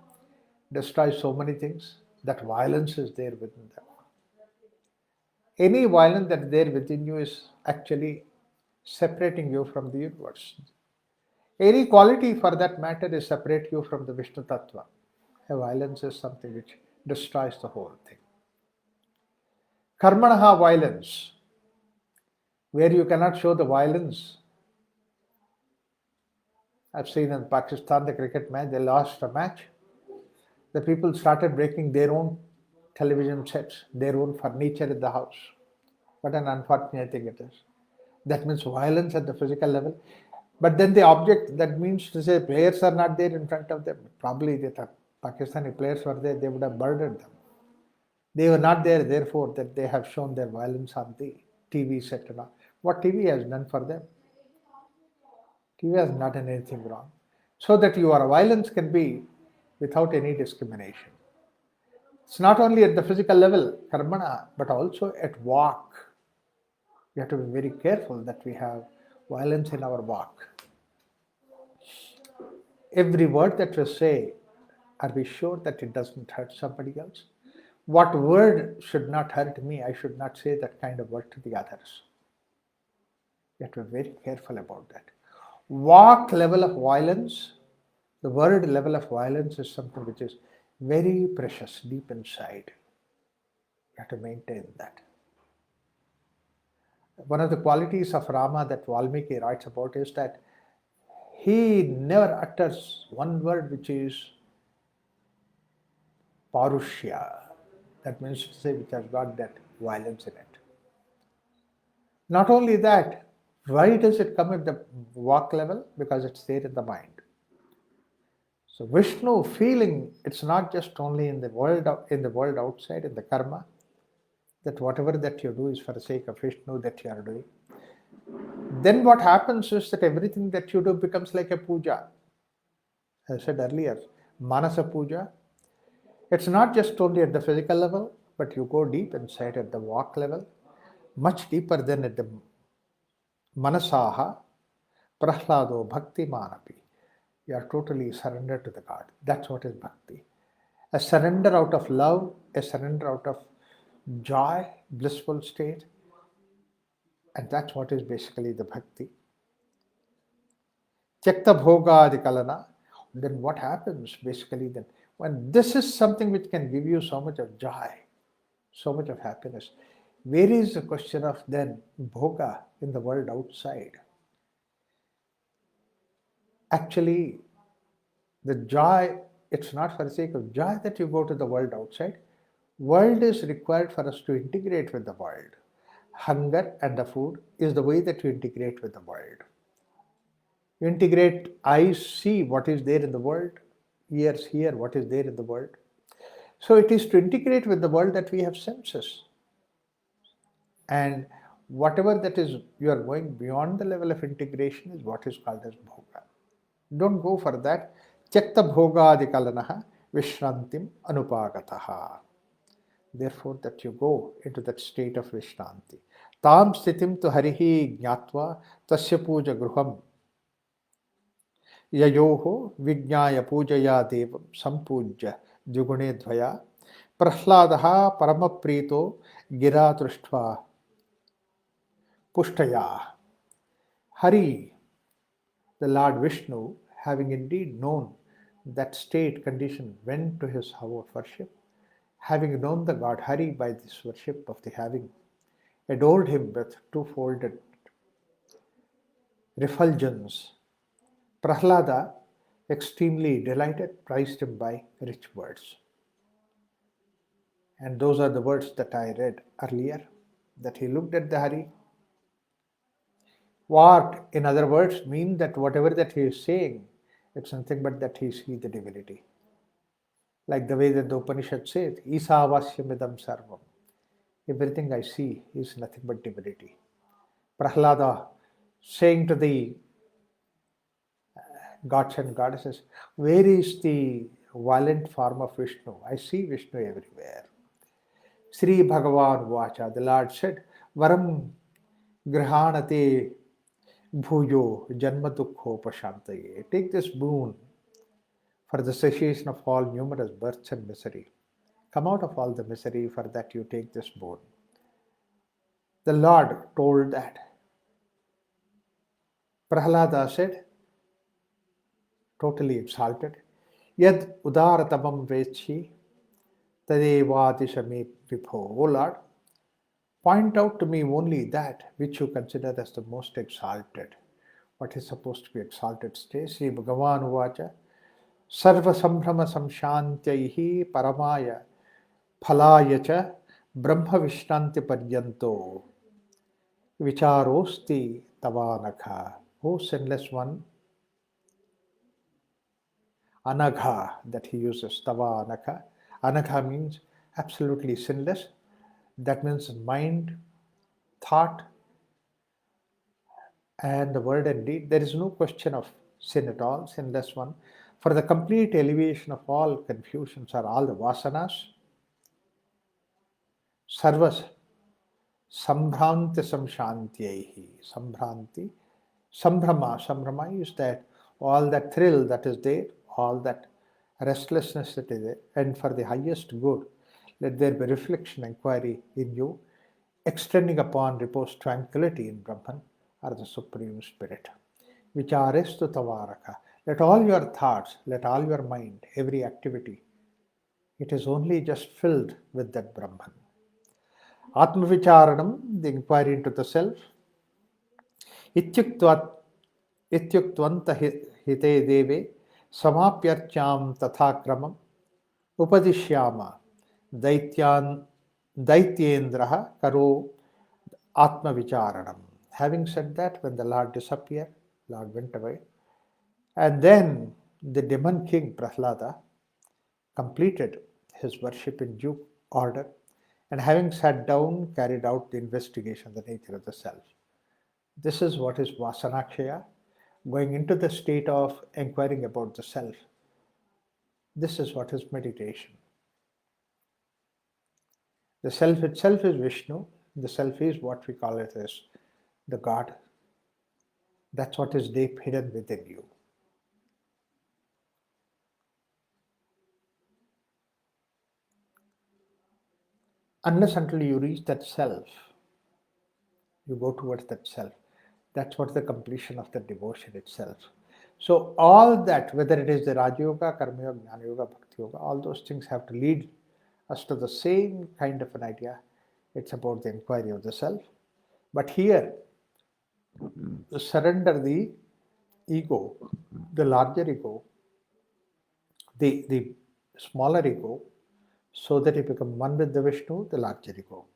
[SPEAKER 1] destroys so many things. That violence is there within them. Any violence that is there within you is actually separating you from the universe. Any quality for that matter is separate you from the Vishnu Tattva. A violence is something which destroys the whole thing. Karmanaha, violence, where you cannot show the violence. I've seen in Pakistan the cricket match, they lost a match. The people started breaking their own television sets, their own furniture in the house. What an unfortunate thing it is. That means violence at the physical level. But then the object, that means to say players are not there in front of them. Probably the Pakistani players were there, they would have murdered them. They were not there, therefore, that they have shown their violence on the TV set and all. What TV has done for them? TV has not done anything wrong. So that your violence can be without any discrimination. It's not only at the physical level, karmana, but also at walk. We have to be very careful that we have violence in our walk. Every word that we say, are we sure that it doesn't hurt somebody else? What word should not hurt me? I should not say that kind of word to the others. You have to be very careful about that. Walk level of violence, the word level of violence is something which is very precious deep inside. You have to maintain that. One of the qualities of Rama that Valmiki writes about is that he never utters one word which is parushya. That means to say which has got that violence in it. Not only that, why does it come at the walk level? Because it's there in the mind. So Vishnu feeling, it's not just only in the world outside, in the karma, that whatever that you do is for the sake of Vishnu that you are doing. Then what happens is that everything that you do becomes like a puja. As I said earlier, Manasa puja. It's not just only at the physical level, but you go deep inside at the walk level, much deeper than at the Manasaha, Prahlado, Bhakti Manapi. You are totally surrendered to the God. That's what is bhakti. A surrender out of love, a surrender out of joy, blissful state. And that's what is basically the bhakti. Tyakta bhoga adikalana. Then what happens basically then? When this is something which can give you so much of joy, so much of happiness, where is the question of then bhoga in the world outside? Actually, the joy, it's not for the sake of joy that you go to the world outside. World is required for us to integrate with the world. Hunger and the food is the way that you integrate with the world. You integrate, eyes see what is there in the world, ears hear what is there in the world. So it is to integrate with the world that we have senses. And whatever that is, you are going beyond the level of integration is what is called as bhoga. Don't go for that. Tyakta bhoga adikalanaha vishrantim anupagataha. Therefore, that you go into that state of Vishranti. Tam stitim tu harihi jnatva tasya puja gruham yayoho vijnaya pujaya devam sampujya dvigune dvaya prahladaha paramaprito gira truštva pushtaya. Hari, the Lord Vishnu, having indeed known that state condition, went to his hour of worship. Having known the God Hari by this worship of the having, adored him with two-folded refulgence. Prahlada, extremely delighted, praised him by rich words. And those are the words that I read earlier, that he looked at the Hari. What, in other words, mean that whatever that he is saying, it's nothing but that he sees the divinity. Like the way that the Upanishad says, Isavasyamidam sarvam. Everything I see is nothing but divinity. Prahlada saying to the gods and goddesses, where is the violent form of Vishnu? I see Vishnu everywhere. Sri Bhagavan Vacha, the Lord said, Varam Grihanate Bhuyo Janma Dukho Pashantaye. Take this boon for the cessation of all numerous births and misery. Come out of all the misery, for that you take this boon. The Lord told that. Prahlada said, totally exalted, Yad udaratabam vechi tadevadishame vibho. O Lord, point out to me only that which you consider as the most exalted. What is supposed to be exalted state? Sri Bhagavan Vacha, Sarva Sambrama Samshantyahi Phalayacha Brahma Vishranti Paryanto. Vicharosti tavanakha. O sinless one, anagha that he uses, tavanakha. Anagha means absolutely sinless. That means mind, thought, and the word and deed. There is no question of sin at all, sinless one. For the complete elevation of all confusions or all the vasanas, sarvas sambhranti samshantyehi. Sambhrama is that all that thrill that is there, all that restlessness that is there, and for the highest good, let there be reflection, inquiry in you, extending upon repose tranquility in Brahman or the Supreme Spirit. Vicharestu tavaraka. Let all your thoughts, let all your mind, every activity, it is only just filled with that Brahman. Atma Vicharanam, the inquiry into the self. इत्युक्त्वन्त हिते देवे समाप्यर्च्यां तथा क्रमम् उपदिश्याम दैत्येन्द्रः करो आत्मविचारणम्. Having said that, when the Lord disappeared, Lord went away, and then the demon king Prahlada completed his worship in due order, and having sat down, carried out the investigation of the nature of the self. This is what is Vasanakshaya, going into the state of inquiring about the self. This is what is meditation. The self itself is Vishnu. The self is what we call it as the God. That's what is deep hidden within you. Unless until you reach that self, you go towards that self. That's what the completion of the devotion itself. So all that, whether it is the Raja Yoga, Karma Yoga, Jnana Yoga, Bhakti Yoga, all those things have to lead us to the same kind of an idea. It's about the inquiry of the self. But here, surrender the ego, the larger ego, the smaller ego, so that you become one with the Vishnu, the larger ego.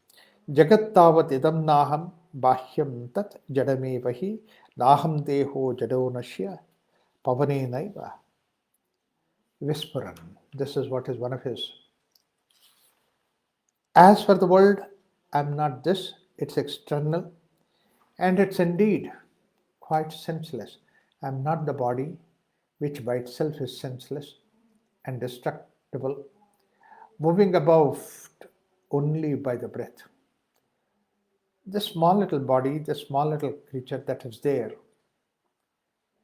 [SPEAKER 1] Jagat tavat idam naham bahyam tat jadamevahi naham deho jadonashya pavane naiva vispuran. This is what is one of his. As for the world, I'm not this, it's external, and it's indeed quite senseless. I'm not the body, which by itself is senseless and destructible, moving about only by the breath. This small little body, this small little creature that is there,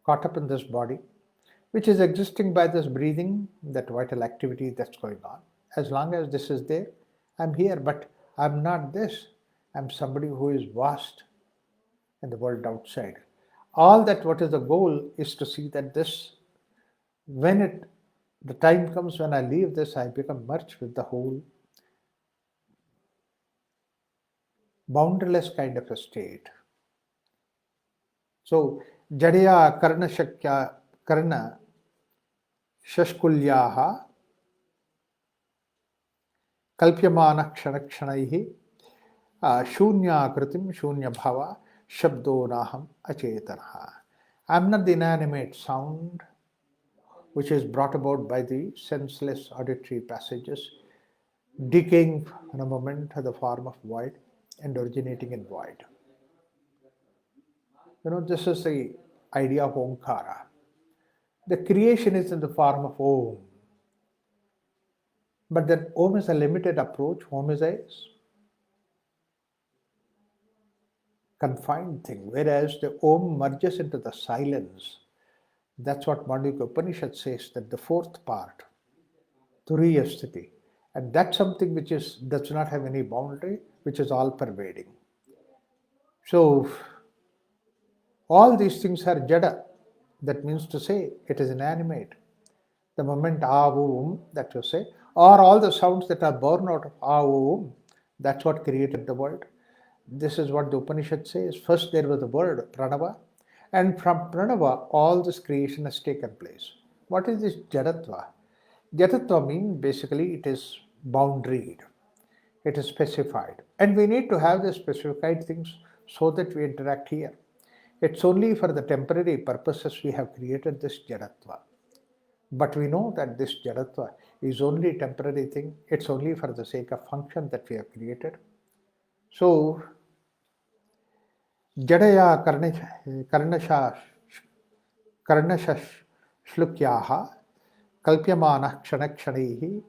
[SPEAKER 1] caught up in this body, which is existing by this breathing, that vital activity that's going on. As long as this is there, I'm here, but I'm not this. I'm somebody who is vast in the world outside. All that what is the goal is to see that this, when the time comes when I leave this, I become merged with the whole boundaryless kind of a state. So, Jadya Karna Shashkulyaha Kalpyamana Kshanakshanahi Shunya Kritim Shunya Bhava Shabdo Naham Achetanaha. I'm not the inanimate sound which is brought about by the senseless auditory passages, decaying in a moment to the form of void and originating in void. This is the idea of Omkara. The creation is in the form of Om. But that Om is a limited approach. Om is a confined thing, whereas the Om merges into the silence. That's what Mandukya Upanishad says, that the fourth part, Turiya Sthiti, and that's something which does not have any boundary, which is all pervading. So all these things are jada. That means to say it is inanimate. The moment avum that you say, or all the sounds that are born out of avum, that's what created the world. This is what the Upanishad says. First there was the word Pranava, and from Pranava all this creation has taken place. What is this Jadatva? Jadatva means basically it is boundaried. It is specified. And we need to have the specified things so that we interact here. It's only for the temporary purposes we have created this Jadatva. But we know that this Jadatva is only a temporary thing. It's only for the sake of function that we have created. So, Jadaya Karnashlukyaha Kalpyamana Kshanakshanihi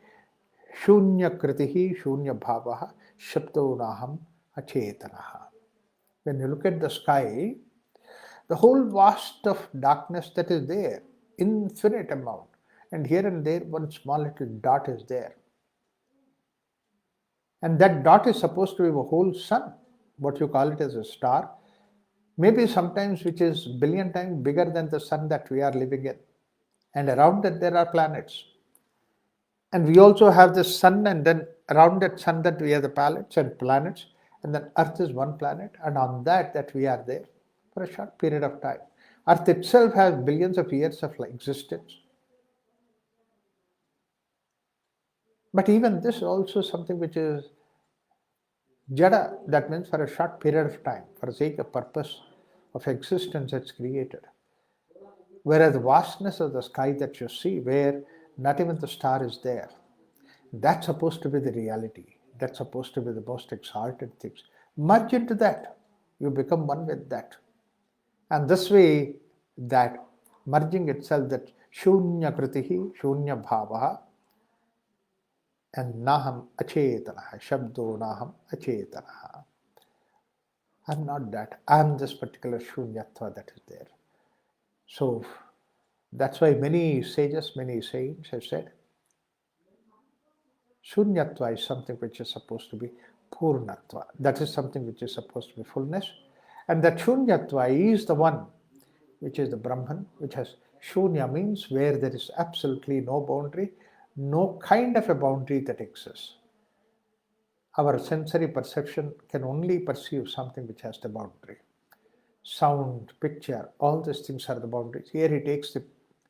[SPEAKER 1] Shunya Kritihi Shunya Bhavaha Shabdonaham Achetanaha. When you look at the sky, the whole vast of darkness that is there, infinite amount, and here and there one small little dot is there. And that dot is supposed to be a whole sun, what you call it as a star, maybe sometimes which is billion times bigger than the sun that we are living in. And around that there are planets. And we also have the sun, and then around that sun that we have the planets, and then Earth is one planet, and on that we are there for a short period of time. Earth itself has billions of years of existence. But even this is also something which is Jada, that means for a short period of time, for the sake of purpose of existence it's created. Whereas the vastness of the sky that you see, where not even the star is there, that's supposed to be the reality. That's supposed to be the most exalted things. Merge into that. You become one with that. And this way, that merging itself, that Shunya Kritihi, Shunya Bhavaha, and Naham Achetanaha, Shabdo Naham Achetanaha. I'm not that. I'm this particular Shunyatva that is there. So that's why many sages, many saints have said, Shunyatva is something which is supposed to be Purnatva. That is something which is supposed to be fullness. And that Shunyatva is the one which is the Brahman, which has Shunya means where there is absolutely no boundary, no kind of a boundary that exists. Our sensory perception can only perceive something which has the boundary. Sound, picture, all these things are the boundaries. Here he takes the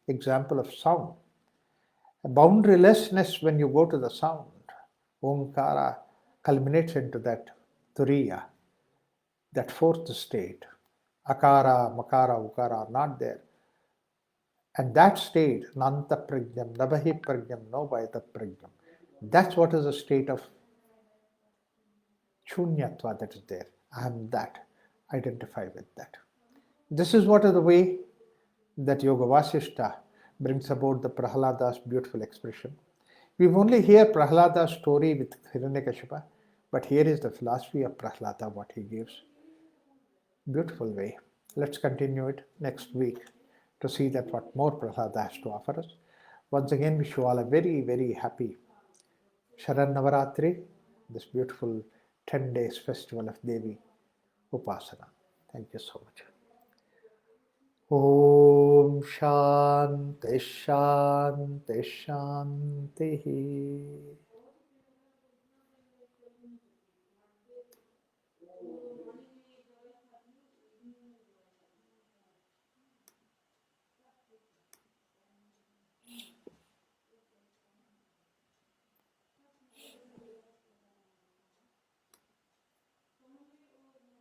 [SPEAKER 1] example of sound. A boundarylessness when you go to the sound. Omkara culminates into that Turiya, that fourth state. Akara, Makara, Ukara are not there. And that state, Nanta Pragyam, Nabahi Pragyam, Novaita Pragyam, that's what is the state of Shunyatva that is there. I am that. Identify with that. This is what is the way that Yoga Vasishta brings about the Prahlada's beautiful expression. We've only heard Prahlada's story with Hiranyakashipa, but here is the philosophy of Prahlada, what he gives. Beautiful way. Let's continue it next week to see that what more Prahlada has to offer us. Once again, wish you all a very, very happy Sharan Navaratri, this beautiful 10 days festival of Devi Upasana. Thank you so much. Om Shanti Shanti Shanti.